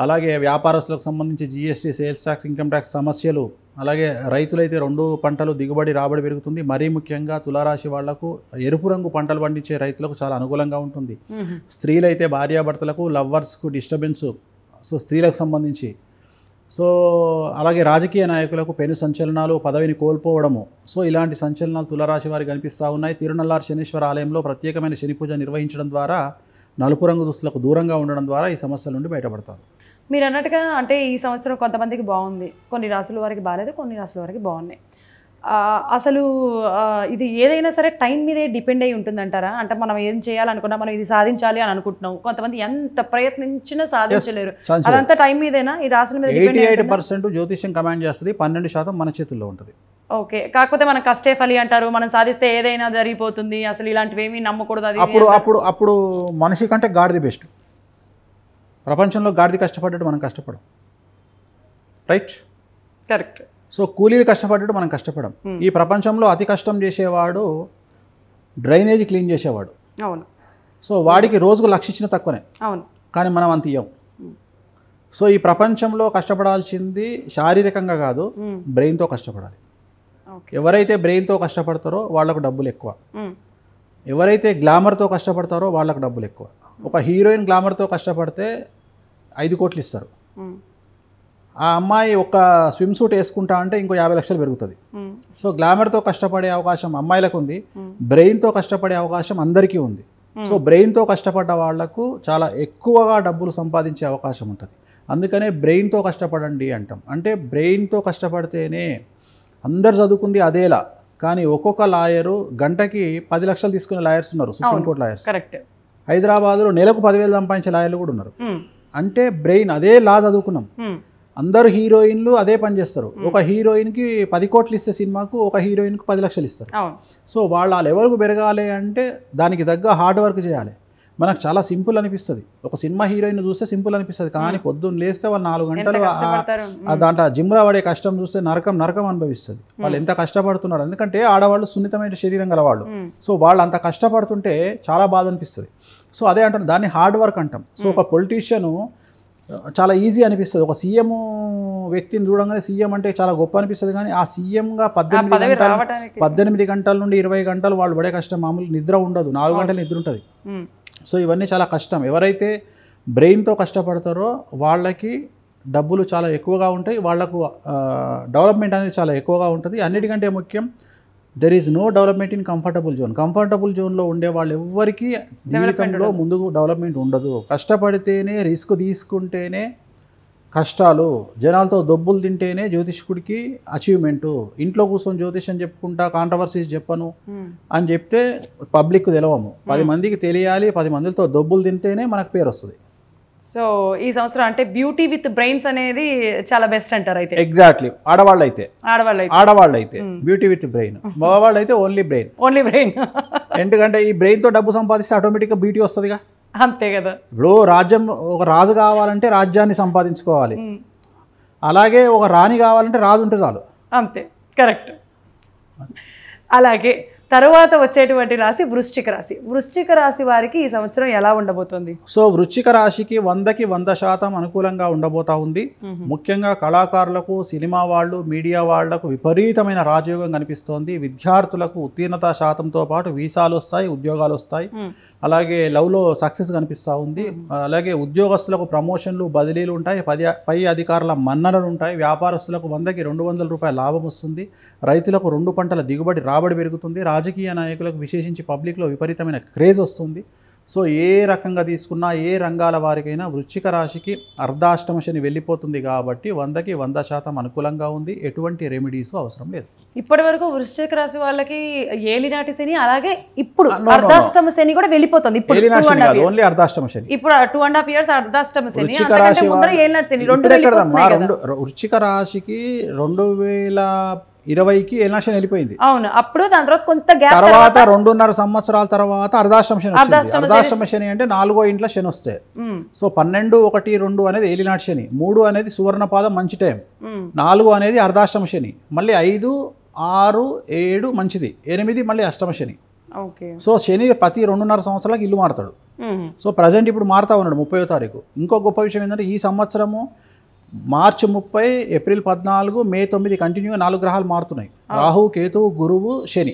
అలాగే వ్యాపారస్తులకు సంబంధించి GST, sales tax, income tax సమస్యలు, అలాగే రైతులైతే 2 పంటలు రాబడి పెరుగుతుంది. మరీ ముఖ్యంగా తులారాశి వాళ్లకు ఎరుపు రంగు పంటలు పండించే రైతులకు చాలా అనుకూలంగా ఉంటుంది. స్త్రీలైతే భార్యాభర్తలకు, లవ్వర్స్కు డిస్టర్బెన్స్, సో స్త్రీలకు సంబంధించి. సో అలాగే రాజకీయ నాయకులకు పెను సంచలనాలు, పదవిని కోల్పోవడము. సో ఇలాంటి సంచలనాలు తులారాశి వారికి కనిపిస్తూ ఉన్నాయి. తిరునల్లారు శనీశ్వర ఆలయంలో ప్రత్యేకమైన శని పూజ నిర్వహించడం ద్వారా, నలుపు రంగు దుస్తులకు దూరంగా ఉండడం ద్వారా ఈ సమస్యల నుండి బయటపడతారు. మీరు అన్నట్టుగా అంటే ఈ సంవత్సరం కొంతమందికి బాగుంది, కొన్ని రాసుల వారికి బాగాలేదు, కొన్ని రాసుల వారికి బాగున్నాయి. అసలు ఇది ఏదైనా సరే టైం మీదే డిపెండ్ అయి ఉంటుందంటారా? అంటే మనం ఏం చేయాలనుకున్నా, మనం ఇది సాధించాలి అని అనుకుంటున్నాం, కొంతమంది ఎంత ప్రయత్నించినా సాధించలేరు. అదంతా టైం మీదేనా? ఈ రాసుల మీద 88% జ్యోతిష్యం కమాండ్ చేస్తుంది, 12% మన చేతుల్లో ఉంటుంది. ఓకే, కాకపోతే మనం కష్టే ఫలి అంటారు, మనం సాధిస్తే ఏదైనా జరిగిపోతుంది, అసలు ఇలాంటివి ఏమీ నమ్మకూడదు. అది అప్పుడు మనిషి కంటే గాడిది బెస్ట్. ప్రపంచంలో గాడిది కష్టపడ్డట్టు మనం కష్టపడం, రైట్? కరెక్ట్. సో కూలీలు కష్టపడ్డట్టు మనం కష్టపడం. ఈ ప్రపంచంలో అతి కష్టం చేసేవాడు డ్రైనేజీ క్లీన్ చేసేవాడు. అవును. సో వాడికి రోజుకు 1,00,000 ఇచ్చిన తక్కువనే. అవును. కానీ మనం అంత ఇయ్యం. సో ఈ ప్రపంచంలో కష్టపడాల్సింది శారీరకంగా కాదు, బ్రెయిన్తో కష్టపడాలి. ఎవరైతే బ్రెయిన్తో కష్టపడతారో వాళ్ళకు డబ్బులు ఎక్కువ, ఎవరైతే గ్లామర్తో కష్టపడతారో వాళ్ళకు డబ్బులు ఎక్కువ. ఒక హీరోయిన్ గ్లామర్తో కష్టపడితే 5 కోట్లు ఇస్తారు. ఆ అమ్మాయి ఒక స్విమ్ సూట్ వేసుకుంటా అంటే ఇంకో 50 లక్షలు పెరుగుతుంది. సో గ్లామర్తో కష్టపడే అవకాశం అమ్మాయిలకు ఉంది, బ్రెయిన్తో కష్టపడే అవకాశం అందరికీ ఉంది. సో బ్రెయిన్తో కష్టపడ్డ వాళ్లకు చాలా ఎక్కువగా డబ్బులు సంపాదించే అవకాశం ఉంటుంది. అందుకనే బ్రెయిన్తో కష్టపడండి అంటాం. అంటే బ్రెయిన్తో కష్టపడితేనే, అందరు చదువుకుంది అదేలా, కానీ ఒక్కొక్క లాయరు గంటకి 10 లక్షలు తీసుకునే లాయర్స్ ఉన్నారు, సుప్రీంకోర్టు లాయర్స్. కరెక్ట్. హైదరాబాద్లో నెలకు 10,000 సంపాదించే లాయర్లు కూడా ఉన్నారు. అంటే బ్రెయిన్, అదే లా చదువుకున్నాం. అందరు హీరోయిన్లు అదే పని చేస్తారు. ఒక హీరోయిన్కి 10 కోట్లు ఇస్తే సినిమాకు, ఒక హీరోయిన్కి 10 లక్షలు ఇస్తారు. సో వాళ్ళ లెవెల్కు పెరగాలి అంటే దానికి తగ్గ హార్డ్ వర్క్ చేయాలి. మనకు చాలా సింపుల్ అనిపిస్తుంది, ఒక సినిమా హీరోయిన్ చూస్తే సింపుల్ అనిపిస్తుంది, కానీ పొద్దున్న లేస్తే వాళ్ళు 4 గంటలు దాంట్లో జిమ్లో పడే కష్టం చూస్తే నరకం అనుభవిస్తుంది. వాళ్ళు ఎంత కష్టపడుతున్నారు, ఎందుకంటే ఆడవాళ్ళు సున్నితమైన శరీరం గల వాళ్ళు. సో వాళ్ళు అంత కష్టపడుతుంటే చాలా బాధ అనిపిస్తుంది. సో అదే అంటారు, దాన్ని హార్డ్ వర్క్ అంటాం. సో ఒక పొలిటీషియను చాలా ఈజీ అనిపిస్తుంది, ఒక సీఎం వ్యక్తిని చూడంగానే సీఎం అంటే చాలా గొప్ప అనిపిస్తుంది, కానీ ఆ సీఎంగా 18 గంటల నుండి 20 గంటలు వాళ్ళు పడే కష్టం మామూలు నిద్ర ఉండదు, 4 గంటలు నిద్ర ఉంటుంది. సో ఇవన్నీ చాలా కష్టం. ఎవరైతే బ్రెయిన్తో కష్టపడతారో వాళ్ళకి డబ్బులు చాలా ఎక్కువగా ఉంటాయి, వాళ్లకు డెవలప్మెంట్ అనేది చాలా ఎక్కువగా ఉంటుంది. అన్నిటికంటే ముఖ్యం, there is no development in comfortable zone. Comfortable జోన్లో ఉండే వాళ్ళు ఎవ్వరికీ జీవితంలో ముందుకు డెవలప్మెంట్ ఉండదు. కష్టపడితేనే, రిస్క్ తీసుకుంటేనే కష్టాలు, జనాలతో దొబ్బులు తింటేనే జ్యోతిష్కుడికి అచీవ్మెంటు. ఇంట్లో కూర్చొని జ్యోతిష్యం చెప్పుకుంటా కాంట్రవర్సీస్ చెప్పను అని చెప్తే పబ్లిక్ తెలవము. 10 మందికి తెలియాలి, 10 మందితో దొబ్బులు తింటేనే మనకు పేరు వస్తుంది. సో ఈ సంవత్సరం అంటే బ్యూటీ విత్ బ్రెయిన్స్ అనేది చాలా బెస్ట్ అంటారు అయితే. ఎగ్జాక్ట్లీ. ఆడవాళ్ళు అయితే బ్యూటీ విత్ బ్రెయిన్, మగవాళ్ళు అయితే ఓన్లీ బ్రెయిన్. ఎందుకంటే ఈ బ్రెయిన్తో డబ్బు సంపాదిస్తే ఆటోమేటిక్గా బ్యూటీ వస్తుందిగా. అంతే కదా. ఇప్పుడు ఒక రాజు కావాలంటే రాజ్యాన్ని సంపాదించుకోవాలి, అలాగే ఒక రాణి కావాలంటే రాజు ఉంటే చాలు. అంతే, కరెక్ట్. అలాగే తర్వాత వచ్చేటువంటి రాశి వృశ్చిక రాశి. వృశ్చిక రాశి వారికి ఈ సంవత్సరం ఎలా ఉండబోతోంది? సో వృశ్చిక రాశికి 100కి 100% అనుకూలంగా ఉండబోతా ఉంది. ముఖ్యంగా కళాకారులకు, సినిమా వాళ్ళు, మీడియా వాళ్లకు విపరీతమైన రాజయోగం కనిపిస్తోంది. విద్యార్థులకు ఉత్తీర్ణత శాతంతో పాటు వీసాలు వస్తాయి, ఉద్యోగాలు వస్తాయి. అలాగే లవ్లో సక్సెస్ కనిపిస్తూ ఉంది. అలాగే ఉద్యోగస్తులకు ప్రమోషన్లు బదిలీలు ఉంటాయి, పై అధికారుల మన్ననలు ఉంటాయి, వ్యాపారస్తులకు 100కి 200 రూపాయల లాభం వస్తుంది, రైతులకు 2 పంటల రాబడి పెరుగుతుంది, రాజకీయ నాయకులకు విశేషించి పబ్లిక్లో విపరీతమైన క్రేజ్ వస్తుంది. సో ఏ రకంగా తీసుకున్నా ఏ రంగాల వారికైనా వృశ్చిక రాశికి అర్ధాష్టమ శని వెళ్ళిపోతుంది కాబట్టి 100కి 100% అనుకూలంగా ఉంది. ఎటువంటి రెమెడీస్ అవసరం లేదు. ఇప్పటి వరకు వృశ్చిక రాశి వాళ్ళకి ఏలినాటి శని, అలాగే ఇప్పుడు అర్ధాష్టమ శని కూడా వెళ్ళిపోతుంది. ఓన్లీ అర్ధాష్టమ శని, ఇప్పుడు 2.5 years అర్ధాష్టమ శని. వృశ్చిక రాశి ఏలినాటి శని వృశ్చిక రాశికి 2020కి ఏలినాటి శని వెళ్ళిపోయింది. అవును, అప్పుడు దాని తర్వాత కొంత గ్యాప్ తర్వాత 2.5 సంవత్సరాల తర్వాత అర్ధాష్టమ శని వచ్చింది. అర్ధాష్టమ శని అంటే 4వ ఇంట్లో శని వస్తే, సో 12, 1, 2 అనేది ఏలినాటి శని, 3 అనేది సువర్ణపాదం మంచి టైం, 4 అనేది అర్ధాష్టమ శని, మళ్ళీ 5, 6, 7 మంచిది, 8 మళ్ళీ అష్టమ శని. సో శని ప్రతి 2.5 సంవత్సరాలకు ఇల్లు మారుతాడు. సో ప్రజెంట్ ఇప్పుడు మారుతా ఉన్నాడు 30వ తారీఖు. ఇంకో గొప్ప విషయం ఏంటంటే ఈ సంవత్సరము మార్చి 30, ఏప్రిల్ 14, మే 9 కంటిన్యూగా 4 గ్రహాలు మారుతున్నాయి. రాహు, కేతువు, గురువు, శని.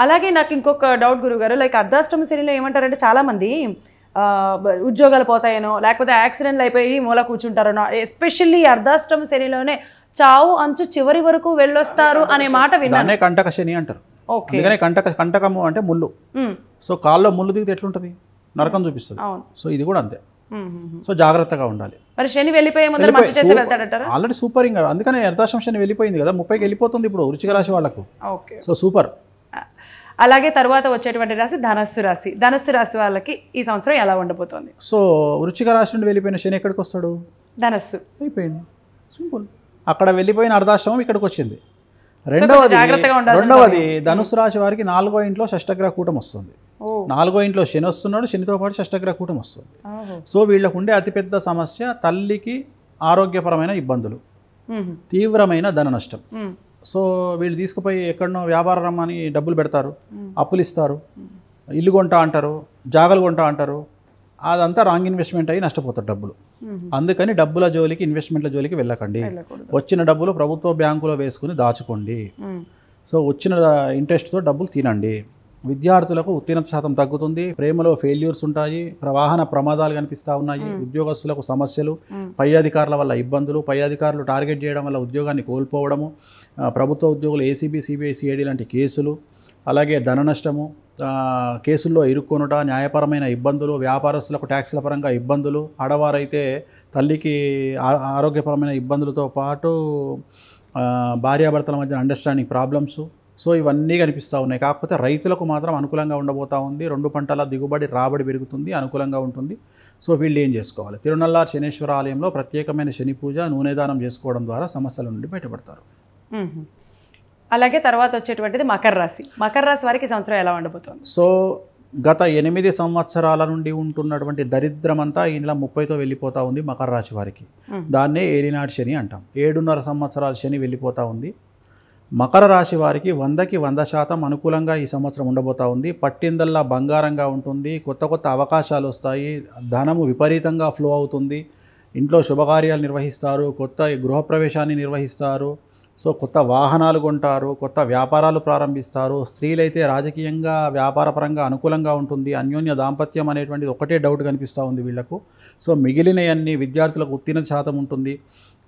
అలాగే నాకు ఇంకొక డౌట్ గురుగారు, లైక్ అర్ధాష్టమ శనిలో ఏమంటారంటే చాలా మంది ఉద్యోగాలు పోతాయనో లేకపోతే యాక్సిడెంట్లు అయిపోయి మూల కూర్చుంటారనో, ఎస్పెషల్లీ అర్ధాష్టమ శనిలోనే చావు అంచు చివరి వరకు వెళ్ళొస్తారు అనే మాట విన్నాను. కంటక శని అంటారు. అందుకనే కంటకము అంటే ముళ్ళు. సో కాల్లో ముళ్ళు దిగితే ఎట్లుంటుంది, నరకం చూపిస్తుంది. సో ఇది కూడా అంతే. సో జాగ్రత్తగా ఉండాలి. మరి శని వెళ్ళిపోయే ముందు మంచి చేసి వెళ్తాడంటారా? Already super. ఇంకా అందుకనే అర్ధాష్టమ శని వెళ్ళిపోయింది కదా, 30కి వెళ్ళిపోతుంది ఇప్పుడు వృశ్చిక రాశి వాళ్ళకు. So super. అలాగే తర్వాత వచ్చేటువంటి రాశి ధనస్సు రాశి. ధనస్సు రాశి వాళ్ళకి ఈ సంవత్సరం ఎలా ఉండబోతోంది? సో వృశ్చిక రాశి నుండి వెళ్ళిపోయిన శని ఎక్కడికి వస్తాడు? ధనస్సు. అయిపోయింది, సింపుల్. అక్కడ వెళ్ళిపోయిన అర్ధాష్టమం ఇక్కడికి వచ్చింది. రెండవది ధనుసు రాశి వారికి 4వ ఇంట్లో షష్టగ్రహ కూటం వస్తుంది. 4వ ఇంట్లో శని వస్తున్నాడు, శనితో పాటు షష్టగ్రహ కూటం వస్తుంది. సో వీళ్ళకు ఉండే అతిపెద్ద సమస్య తల్లికి ఆరోగ్యపరమైన ఇబ్బందులు, తీవ్రమైన ధన నష్టం. సో వీళ్ళు తీసుకుపోయి ఎక్కడనో వ్యాపార రమ్మని డబ్బులు పెడతారు, అప్పులు ఇస్తారు, ఇల్లు కొంటా అంటారు, జాగలు కొంటా అంటారు, అదంతా రాంగ్ ఇన్వెస్ట్మెంట్ అయ్యి నష్టపోతారు డబ్బులు. అందుకని డబ్బుల జోలికి, ఇన్వెస్ట్మెంట్ల జోలికి వెళ్ళకండి. వచ్చిన డబ్బులు ప్రభుత్వ బ్యాంకులో వేసుకుని దాచుకోండి. సో వచ్చిన ఇంట్రెస్ట్తో డబ్బులు తినండి. విద్యార్థులకు ఉత్తీర్ణత శాతం తగ్గుతుంది, ప్రేమలో ఫెయిల్యూర్స్ ఉంటాయి, వాహన ప్రమాదాలు కనిపిస్తూ ఉన్నాయి, ఉద్యోగస్తులకు సమస్యలు, పై అధికారుల వల్ల ఇబ్బందులు, పై అధికారులు టార్గెట్ చేయడం వల్ల ఉద్యోగాన్ని కోల్పోవడము, ప్రభుత్వ ఉద్యోగులు ఏసీబీ, సిబిఐ, సిఐడి లాంటి కేసులు, అలాగే ధన నష్టము, కేసుల్లో ఇరుక్కొనుట, న్యాయపరమైన ఇబ్బందులు, వ్యాపారస్తులకు ట్యాక్స్ల పరంగా ఇబ్బందులు, ఆడవారైతే తల్లికి ఆరోగ్యపరమైన ఇబ్బందులతో పాటు భార్యాభర్తల మధ్య అండర్స్టాండింగ్ ప్రాబ్లమ్స్. సో ఇవన్నీ కనిపిస్తూ ఉన్నాయి. కాకపోతే రైతులకు మాత్రం అనుకూలంగా ఉండబోతూ ఉంది. 2 పంటల రాబడి పెరుగుతుంది, అనుకూలంగా ఉంటుంది. సో వీళ్ళు ఏం చేసుకోవాలి? తిరునల్లార్ శనేశ్వర ఆలయంలో ప్రత్యేకమైన శని పూజ, నూనె దానం చేసుకోవడం ద్వారా సమస్యల నుండి బయటపడతారు. అలాగే తర్వాత వచ్చేటువంటిది మకర రాశి. మకర రాశి వారికి సంవత్సరం ఎలా ఉండబోతోంది? సో గత 8 సంవత్సరాల నుండి ఉంటున్నటువంటి దరిద్రమంతా ఈ నెల 30తో వెళ్ళిపోతూ ఉంది మకర రాశి వారికి. దాన్నే ఏలినాటి శని అంటాం. 7.5 సంవత్సరాల శని వెళ్ళిపోతూ ఉంది. మకర రాశి వారికి 100కి 100% అనుకూలంగా ఈ సంవత్సరం ఉండబోతూ ఉంది. పట్టిందల్లా బంగారంగా ఉంటుంది, కొత్త అవకాశాలు వస్తాయి, ధనము విపరీతంగా ఫ్లో అవుతుంది, ఇంట్లో శుభకార్యాలు నిర్వహిస్తారు, కొత్త గృహప్రవేశాన్ని నిర్వహిస్తారు, సో కొత్త వాహనాలు కొంటారు, కొత్త వ్యాపారాలు ప్రారంభిస్తారు. స్త్రీలైతే రాజకీయంగా, వ్యాపారపరంగా అనుకూలంగా ఉంటుంది. అన్యోన్య దాంపత్యం అనేటువంటిది ఒకటే డౌట్ కనిపిస్తూ ఉంది వీళ్లకు. సో మిగిలినవన్నీ విద్యార్థులకు ఉత్తీర్ణత శాతం ఉంటుంది,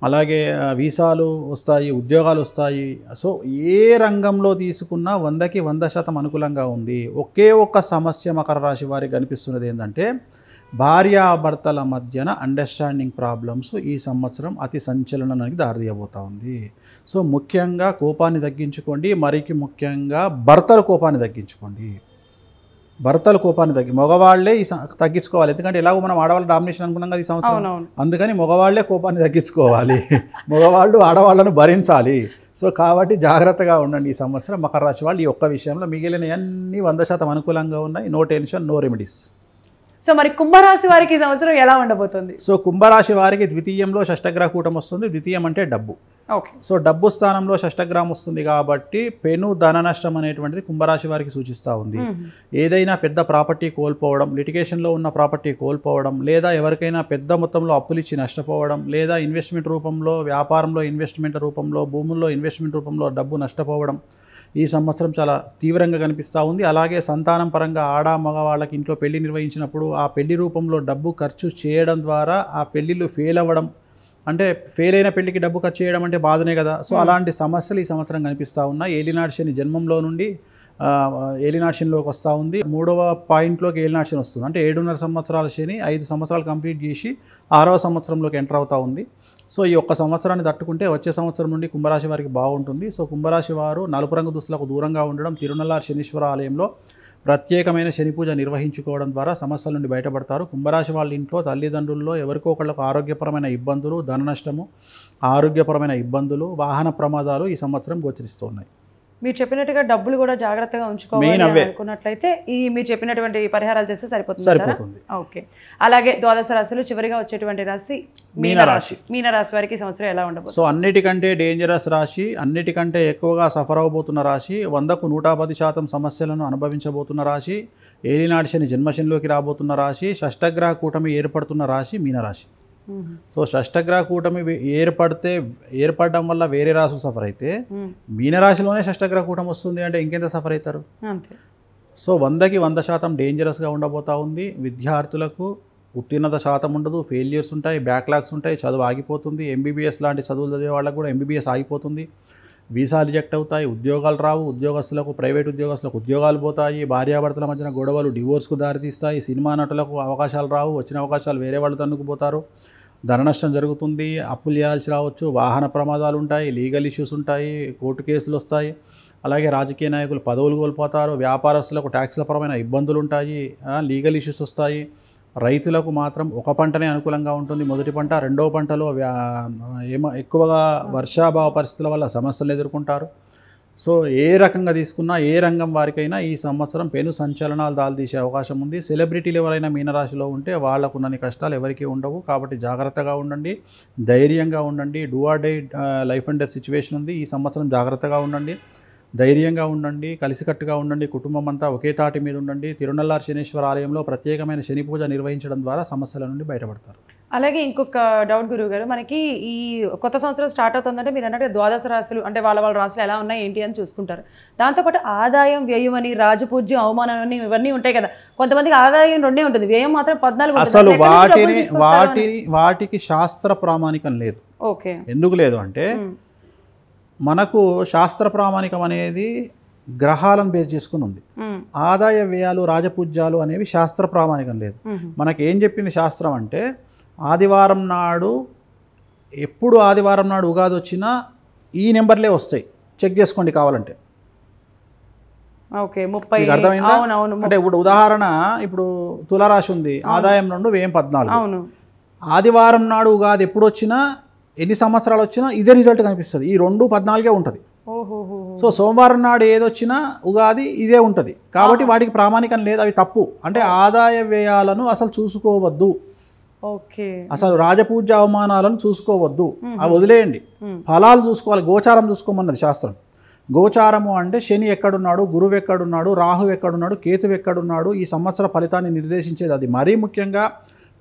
అలాగే వీసాలు వస్తాయి, ఉద్యోగాలు వస్తాయి. సో ఏ రంగంలో తీసుకున్నా 100కి 100% అనుకూలంగా ఉంది. ఒకే ఒక్క సమస్య మకర రాశి వారికి కనిపిస్తున్నది ఏంటంటే భార్యాభర్తల మధ్యన అండర్స్టాండింగ్ ప్రాబ్లమ్స్ ఈ సంవత్సరం అతి సంచలనానికి దారితీయబోతూ ఉంది. సో ముఖ్యంగా కోపాన్ని తగ్గించుకోండి, మరికి ముఖ్యంగా భర్తల కోపాన్ని తగ్గించుకోండి. భర్తల కోపాన్ని మగవాళ్లే తగ్గించుకోవాలి. ఎందుకంటే ఎలాగో మనం ఆడవాళ్ళ డామినేషన్ అనుకున్నాం కదా ఈ సంవత్సరం, అందుకని మగవాళ్లే కోపాన్ని తగ్గించుకోవాలి, మగవాళ్ళు ఆడవాళ్ళను భరించాలి. సో కాబట్టి జాగ్రత్తగా ఉండండి ఈ సంవత్సరం మకర రాశి వాళ్ళు. ఈ ఒక్క విషయంలో మిగిలిన అన్ని 100% అనుకూలంగా ఉన్నాయి. No tension, no remedies. So మరి కుంభరాశి వారికి ఈ సంవత్సరం ఎలా ఉండబోతుంది? సో కుంభరాశి వారికి ద్వితీయంలో షష్టగ్రహ కూటం వస్తుంది. ద్వితీయం అంటే డబ్బు. ఓకే. సో డబ్బు స్థానంలో షష్టగ్రామం వస్తుంది కాబట్టి పెను ధన నష్టం అనేటువంటిది కుంభరాశి వారికి సూచిస్తూ ఉంది. ఏదైనా పెద్ద ప్రాపర్టీ కోల్పోవడం, లిటిగేషన్లో ఉన్న ప్రాపర్టీ కోల్పోవడం, లేదా ఎవరికైనా పెద్ద మొత్తంలో అప్పులు ఇచ్చి నష్టపోవడం, లేదా ఇన్వెస్ట్మెంట్ రూపంలో, వ్యాపారంలో ఇన్వెస్ట్మెంట్ రూపంలో, భూముల్లో ఇన్వెస్ట్మెంట్ రూపంలో డబ్బు నష్టపోవడం ఈ సంవత్సరం చాలా తీవ్రంగా కనిపిస్తూ ఉంది. అలాగే సంతానం పరంగా ఆడ మగవాళ్ళకి ఇంట్లో పెళ్లి నిర్వహించినప్పుడు ఆ పెళ్లి రూపంలో డబ్బు ఖర్చు చేయడం ద్వారా ఆ పెళ్లిళ్ళు ఫెయిల్ అవ్వడం, అంటే ఫెయిల్ అయిన పెళ్లికి డబ్బు ఖర్చు చేయడం అంటే బాధనే కదా. సో అలాంటి సమస్యలు ఈ సంవత్సరం కనిపిస్తూ ఉన్నాయి. ఏలినాటి శని జన్మంలో నుండి ఏలినాటి శనిలోకి వస్తూ ఉంది. 3వ పాయింట్లోకి ఏలినాటి శని వస్తుంది. అంటే 7.5 సంవత్సరాల శని 5 సంవత్సరాలు కంప్లీట్ చేసి 6వ సంవత్సరంలోకి ఎంటర్ అవుతూ ఉంది. సో ఈ ఒక్క సంవత్సరాన్ని తట్టుకుంటే వచ్చే సంవత్సరం నుండి కుంభరాశి వారికి బాగుంటుంది. సో కుంభరాశి వారు నలుపు రంగు దుస్తులకు దూరంగా ఉండడం, తిరునల్లారి శనీశ్వర ఆలయంలో ప్రత్యేకమైన శని పూజ నిర్వహించుకోవడం ద్వారా సమస్యల నుండి బయటపడతారు. కుంభరాశి వాళ్ళ ఇంట్లో తల్లిదండ్రుల్లో ఎవరికో ఒకళ్ళకు ఆరోగ్యపరమైన ఇబ్బందులు, ధన నష్టము, ఆరోగ్యపరమైన ఇబ్బందులు, వాహన ప్రమాదాలు ఈ సంవత్సరం గోచరిస్తున్నాయి. మీరు చెప్పినట్టుగా డబ్బులు కూడా జాగ్రత్తగా ఉంచుకోవాలి అనుకున్నట్లయితే ఈ మీరు చెప్పినటువంటి పరిహారాలు చేస్తే సరిపోతుంది. ఓకే. అలాగే ద్వాదశ రాశులు చివరిగా వచ్చేటువంటి రాశి మీనరాశి. మీనరాశి వారికి ఈ సంవత్సరం ఎలా ఉండబోతుంది? సో అన్నిటికంటే డేంజరస్ రాశి, అన్నిటికంటే ఎక్కువగా సఫర్ అవబోతున్న రాశి, 100కు 110% సమస్యలను అనుభవించబోతున్న రాశి, ఏలినాటి శని జన్మశనిలోకి రాబోతున్న రాశి, షష్టగ్రహ కూటమి ఏర్పడుతున్న రాశి మీనరాశి. సో షష్టగ్రహ కూటమి ఏర్పడడం వల్ల వేరే రాశులు సఫర్ అయితే మీనరాశిలోనే షష్టగ్రహ కూటమి వస్తుంది అంటే ఇంకెంత సఫర్ అవుతారు. సో 100కి 100% డేంజరస్గా ఉండబోతా ఉంది. విద్యార్థులకు ఉత్తీర్ణత శాతం ఉండదు, ఫెయిల్యూర్స్ ఉంటాయి, బ్యాక్లాగ్స్ ఉంటాయి, చదువు ఆగిపోతుంది. ఎంబీబీఎస్ లాంటి చదువులు చదివే వాళ్ళకు కూడా ఎంబీబీఎస్ ఆగిపోతుంది. వీసా రిజెక్ట్ అవుతాయి, ఉద్యోగాలు రావు, ఉద్యోగస్తులకు, ప్రైవేట్ ఉద్యోగస్తులకు ఉద్యోగాలు పోతాయి, భార్యాభర్తల మధ్యన గొడవలు డివోర్స్కు దారితీస్తాయి, సినిమా నటులకు అవకాశాలు రావు, వచ్చిన అవకాశాలు వేరే వాళ్ళు తన్నుకుపోతారు, ధన నష్టం జరుగుతుంది, అప్పులు చేయాల్సి రావచ్చు, వాహన ప్రమాదాలు ఉంటాయి, లీగల్ ఇష్యూస్ ఉంటాయి, కోర్టు కేసులు వస్తాయి. అలాగే రాజకీయ నాయకులు పదవులు కోల్పోతారు, వ్యాపారస్తులకు ట్యాక్స్ల పరమైన ఇబ్బందులు ఉంటాయి, లీగల్ ఇష్యూస్ వస్తాయి. రైతులకు మాత్రం ఒక పంటనే అనుకూలంగా ఉంటుంది, మొదటి పంట. రెండవ పంటలో ఎక్కువగా వర్షాభావ పరిస్థితుల వల్ల సమస్యలు ఎదుర్కొంటారు. సో ఏ రకంగా తీసుకున్నా, ఏ రంగం వారికైనా ఈ సంవత్సరం పెను సంచలనాలు దాల్తీసే అవకాశం ఉంది. సెలబ్రిటీలు ఎవరైనా మీనరాశిలో ఉంటే వాళ్ళకున్నన్ని కష్టాలు ఎవరికీ ఉండవు. కాబట్టి జాగ్రత్తగా ఉండండి, ధైర్యంగా ఉండండి. Do or die life and death situation ఉంది. ఈ సంవత్సరం జాగ్రత్తగా ఉండండి, ధైర్యంగా ఉండండి, కలిసికట్టుగా ఉండండి, కుటుంబం అంతా ఒకే తాటి మీద ఉండండి. తిరునల్లారి శనీశ్వర ఆలయంలో ప్రత్యేకమైన శని పూజ నిర్వహించడం ద్వారా సమస్యల నుండి బయటపడతారు. అలాగే ఇంకొక డౌట్ గురువు గారు, మనకి ఈ కొత్త సంవత్సరం స్టార్ట్ అవుతుందంటే మీరు అన్నట్టు ద్వాదశ రాశులు అంటే వాళ్ళ రాశులు ఎలా ఉన్నాయి ఏంటి అని చూసుకుంటారు. దాంతోపాటు ఆదాయం, వ్యయం అని, రాజపూజ్యం, అవమానం అని ఇవన్నీ ఉంటాయి కదా. కొంతమందికి ఆదాయం 2 ఉంటుంది, వ్యయం మాత్రం 14. అసలు వాటికి శాస్త్ర ప్రామాణికం లేదు. ఓకే. ఎందుకు లేదు అంటే మనకు శాస్త్ర ప్రామాణికం అనేది గ్రహాలను బేస్ చేసుకుని ఉంది. ఆదాయ వ్యయాలు, రాజపూజ్యాలు అనేవి శాస్త్ర ప్రామాణికం లేదు. మనకి ఏం చెప్పింది శాస్త్రం అంటే ఆదివారం నాడు, ఎప్పుడు ఆదివారం నాడు ఉగాది వచ్చినా ఈ నెంబర్లే వస్తాయి, చెక్ చేసుకోండి కావాలంటే. ఓకే. 30 అర్థమైందా? అంటే ఇప్పుడు ఉదాహరణ, ఇప్పుడు తులారాశి ఉంది, ఆదాయం 2, వ్యయం 14. ఆదివారం నాడు ఉగాది ఎప్పుడు వచ్చినా, ఎన్ని సంవత్సరాలు వచ్చినా ఇదే రిజల్ట్ కనిపిస్తుంది. ఈ 2 14 ఉంటుంది. సో సోమవారం నాడు ఏదొచ్చినా ఉగాది ఇదే ఉంటుంది. కాబట్టి వాటికి ప్రామాణికం లేదు, అవి తప్పు. అంటే ఆదాయ వ్యయాలను అసలు చూసుకోవద్దు, అసలు రాజపూజ్య అవమానాలను చూసుకోవద్దు, అవి వదిలేయండి. ఫలాలు చూసుకోవాలి, గోచారం చూసుకోమన్నది శాస్త్రం. గోచారము అంటే శని ఎక్కడున్నాడు, గురువు ఎక్కడున్నాడు, రాహు ఎక్కడున్నాడు, కేతువు ఎక్కడున్నాడు, ఈ సంవత్సర ఫలితాన్ని నిర్దేశించేది అది. మరీ ముఖ్యంగా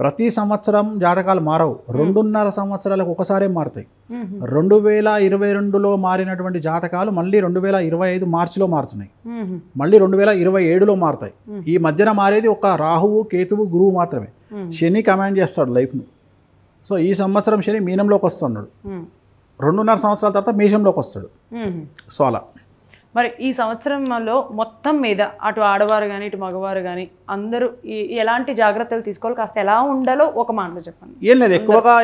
ప్రతి సంవత్సరం జాతకాలు మారవు, 2.5 సంవత్సరాలకు ఒకసారే మారుతాయి. 2022లో మారినటువంటి జాతకాలు మళ్ళీ 2025 మార్చిలో మారుతున్నాయి, మళ్ళీ 2027లో మారుతాయి. ఈ మధ్యన మారేది ఒక రాహువు, కేతువు, గురువు మాత్రమే. శని కమాండ్ చేస్తాడు లైఫ్ను. సో ఈ సంవత్సరం శని మీనంలోకి వస్తున్నాడు, 2.5 సంవత్సరాల తర్వాత మేషంలోకి వస్తాడు. సో అలా మరి ఈ సంవత్సరంలో మొత్తం మీద అటు ఆడవారు కానీ ఇటు మగవారు కానీ అందరూ ఎలాంటి జాగ్రత్తలు తీసుకోవాలి, కాస్త ఎలా ఉండాలో ఒక మాటలో చెప్పండి. ఏం లేదు, ఎక్కువగా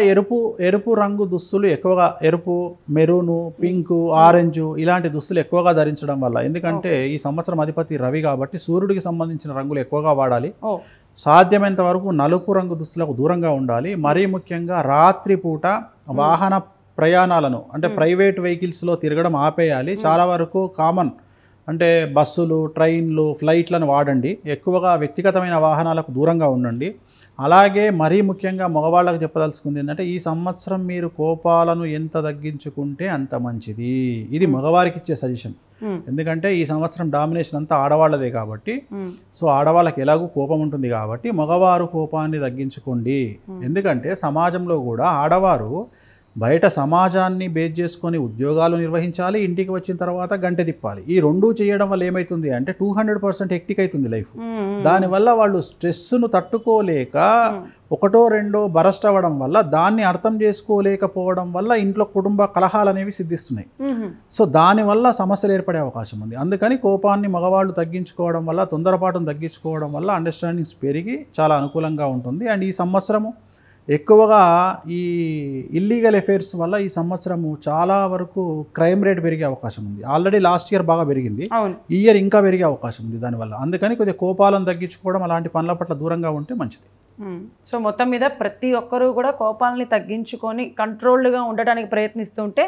ఎరుపు రంగు దుస్తులు, ఎక్కువగా ఎరుపు, మెరూను, పింకు, ఆరెంజు ఇలాంటి దుస్తులు ఎక్కువగా ధరించడం వల్ల, ఎందుకంటే ఈ సంవత్సరం అధిపతి రవి కాబట్టి సూర్యుడికి సంబంధించిన రంగులు ఎక్కువగా వాడాలి. సాధ్యమైనంత వరకు నలుపు రంగు దుస్తులకు దూరంగా ఉండాలి. మరీ ముఖ్యంగా రాత్రిపూట వాహన ప్రయాణాలను, అంటే ప్రైవేట్ వెహికల్స్లో తిరగడం ఆపేయాలి. చాలా వరకు కామన్ అంటే బస్సులు, ట్రైన్లు, ఫ్లైట్లను వాడండి. ఎక్కువగా వ్యక్తిగతమైన వాహనాలకు దూరంగా ఉండండి. అలాగే మరీ ముఖ్యంగా మగవాళ్ళకు చెప్పదలుచుకుంది ఏంటంటే, ఈ సంవత్సరం మీరు కోపాలను ఎంత తగ్గించుకుంటే అంత మంచిది. ఇది మగవారికి ఇచ్చే సజెషన్. ఎందుకంటే ఈ సంవత్సరం డామినేషన్ అంతా ఆడవాళ్ళదే కాబట్టి, సో ఆడవాళ్ళకి ఎలాగూ కోపం ఉంటుంది కాబట్టి మగవారు కోపాన్ని తగ్గించుకోండి. ఎందుకంటే సమాజంలో కూడా ఆడవారు బయట సమాజాన్ని బేస్ చేసుకొని ఉద్యోగాలు నిర్వహించాలి, ఇంటికి వచ్చిన తర్వాత గంటె తిప్పాలి. ఈ రెండూ చేయడం వల్ల ఏమవుతుంది అంటే 200% హెక్టిక్ అవుతుంది లైఫ్. దానివల్ల వాళ్ళు స్ట్రెస్ను తట్టుకోలేక ఒకటో రెండో బరస్ట్ అవ్వడం వల్ల, దాన్ని అర్థం చేసుకోలేకపోవడం వల్ల ఇంట్లో కుటుంబ కలహాలు అనేవి సిద్ధిస్తున్నాయి. సో దానివల్ల సమస్యలు ఏర్పడే అవకాశం ఉంది. అందుకని కోపాన్ని మగవాళ్ళు తగ్గించుకోవడం వల్ల, తొందరపాటును తగ్గించుకోవడం వల్ల అండర్స్టాండింగ్స్ పెరిగి చాలా అనుకూలంగా ఉంటుంది. అండ్ ఈ సంవత్సరము ఎక్కువగా ఈ ఇల్లీగల్ అఫైర్స్ వల్ల ఈ సంవత్సరము చాలా వరకు క్రైమ్ రేట్ పెరిగే అవకాశం ఉంది. ఆల్రెడీ లాస్ట్ ఇయర్ బాగా పెరిగింది, ఈ ఇయర్ ఇంకా పెరిగే అవకాశం ఉంది దానివల్ల. అందుకని కొద్దిగా కోపాలను తగ్గించుకోవడం, అలాంటి పనుల పట్ల దూరంగా ఉంటే మంచిది. సో మొత్తం మీద ప్రతి ఒక్కరూ కూడా కోపాలని తగ్గించుకొని కంట్రోల్డ్గా ఉండటానికి ప్రయత్నిస్తుంటే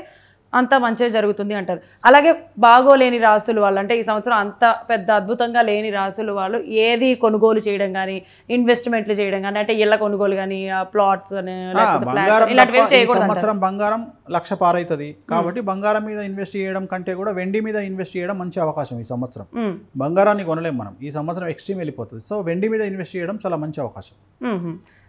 అంత మంచిగా జరుగుతుంది అంటారు. అలాగే బాగోలేని రాసులు వాళ్ళు, అంటే ఈ సంవత్సరం అంత పెద్ద అద్భుతంగా లేని రాసులు వాళ్ళు ఏది కొనుగోలు చేయడం కానీ, ఇన్వెస్ట్మెంట్లు చేయడం కానీ, అంటే ఇళ్ళ కొనుగోలు కానీ, ప్లాట్స్ సంవత్సరం బంగారం 1,00,000 పారైతుంది కాబట్టి బంగారం మీద ఇన్వెస్ట్ చేయడం కంటే కూడా వెండి మీద ఇన్వెస్ట్ చేయడం మంచి అవకాశం. ఈ సంవత్సరం బంగారాన్ని కొనలేం మనం, ఈ సంవత్సరం ఎక్స్ట్రీమ్ వెళ్ళిపోతుంది. సో వెండి మీద ఇన్వెస్ట్ చేయడం చాలా మంచి అవకాశం.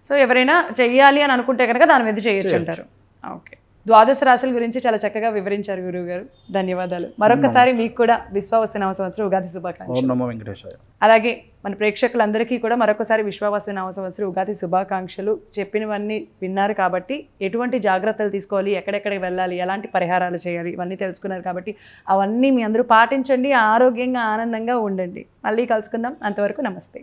సో ఎవరైనా చెయ్యాలి అని అనుకుంటే కనుక దాని మీద చేయొచ్చు అంటారు. ఓకే, ద్వాదశ రాశుల గురించి చాలా చక్కగా వివరించారు గురువు గారు, ధన్యవాదాలు. మరొకసారి మీకు కూడా విశ్వావసు నవ సంవత్సరం ఉగాది శుభాకాంక్షలు. ఓం నమో వెంకటేశాయ. అలాగే మన ప్రేక్షకులందరికీ కూడా మరొకసారి విశ్వావసు నవ సంవత్సరం ఉగాది శుభాకాంక్షలు. చెప్పినవన్నీ విన్నారు కాబట్టి ఎటువంటి జాగ్రత్తలు తీసుకోవాలి, ఎక్కడెక్కడికి వెళ్ళాలి, ఎలాంటి పరిహారాలు చేయాలి, ఇవన్నీ తెలుసుకున్నారు కాబట్టి అవన్నీ మీ అందరూ పాటించండి. ఆరోగ్యంగా ఆనందంగా ఉండండి. మళ్ళీ కలుసుకుందాం. అంతవరకు నమస్తే.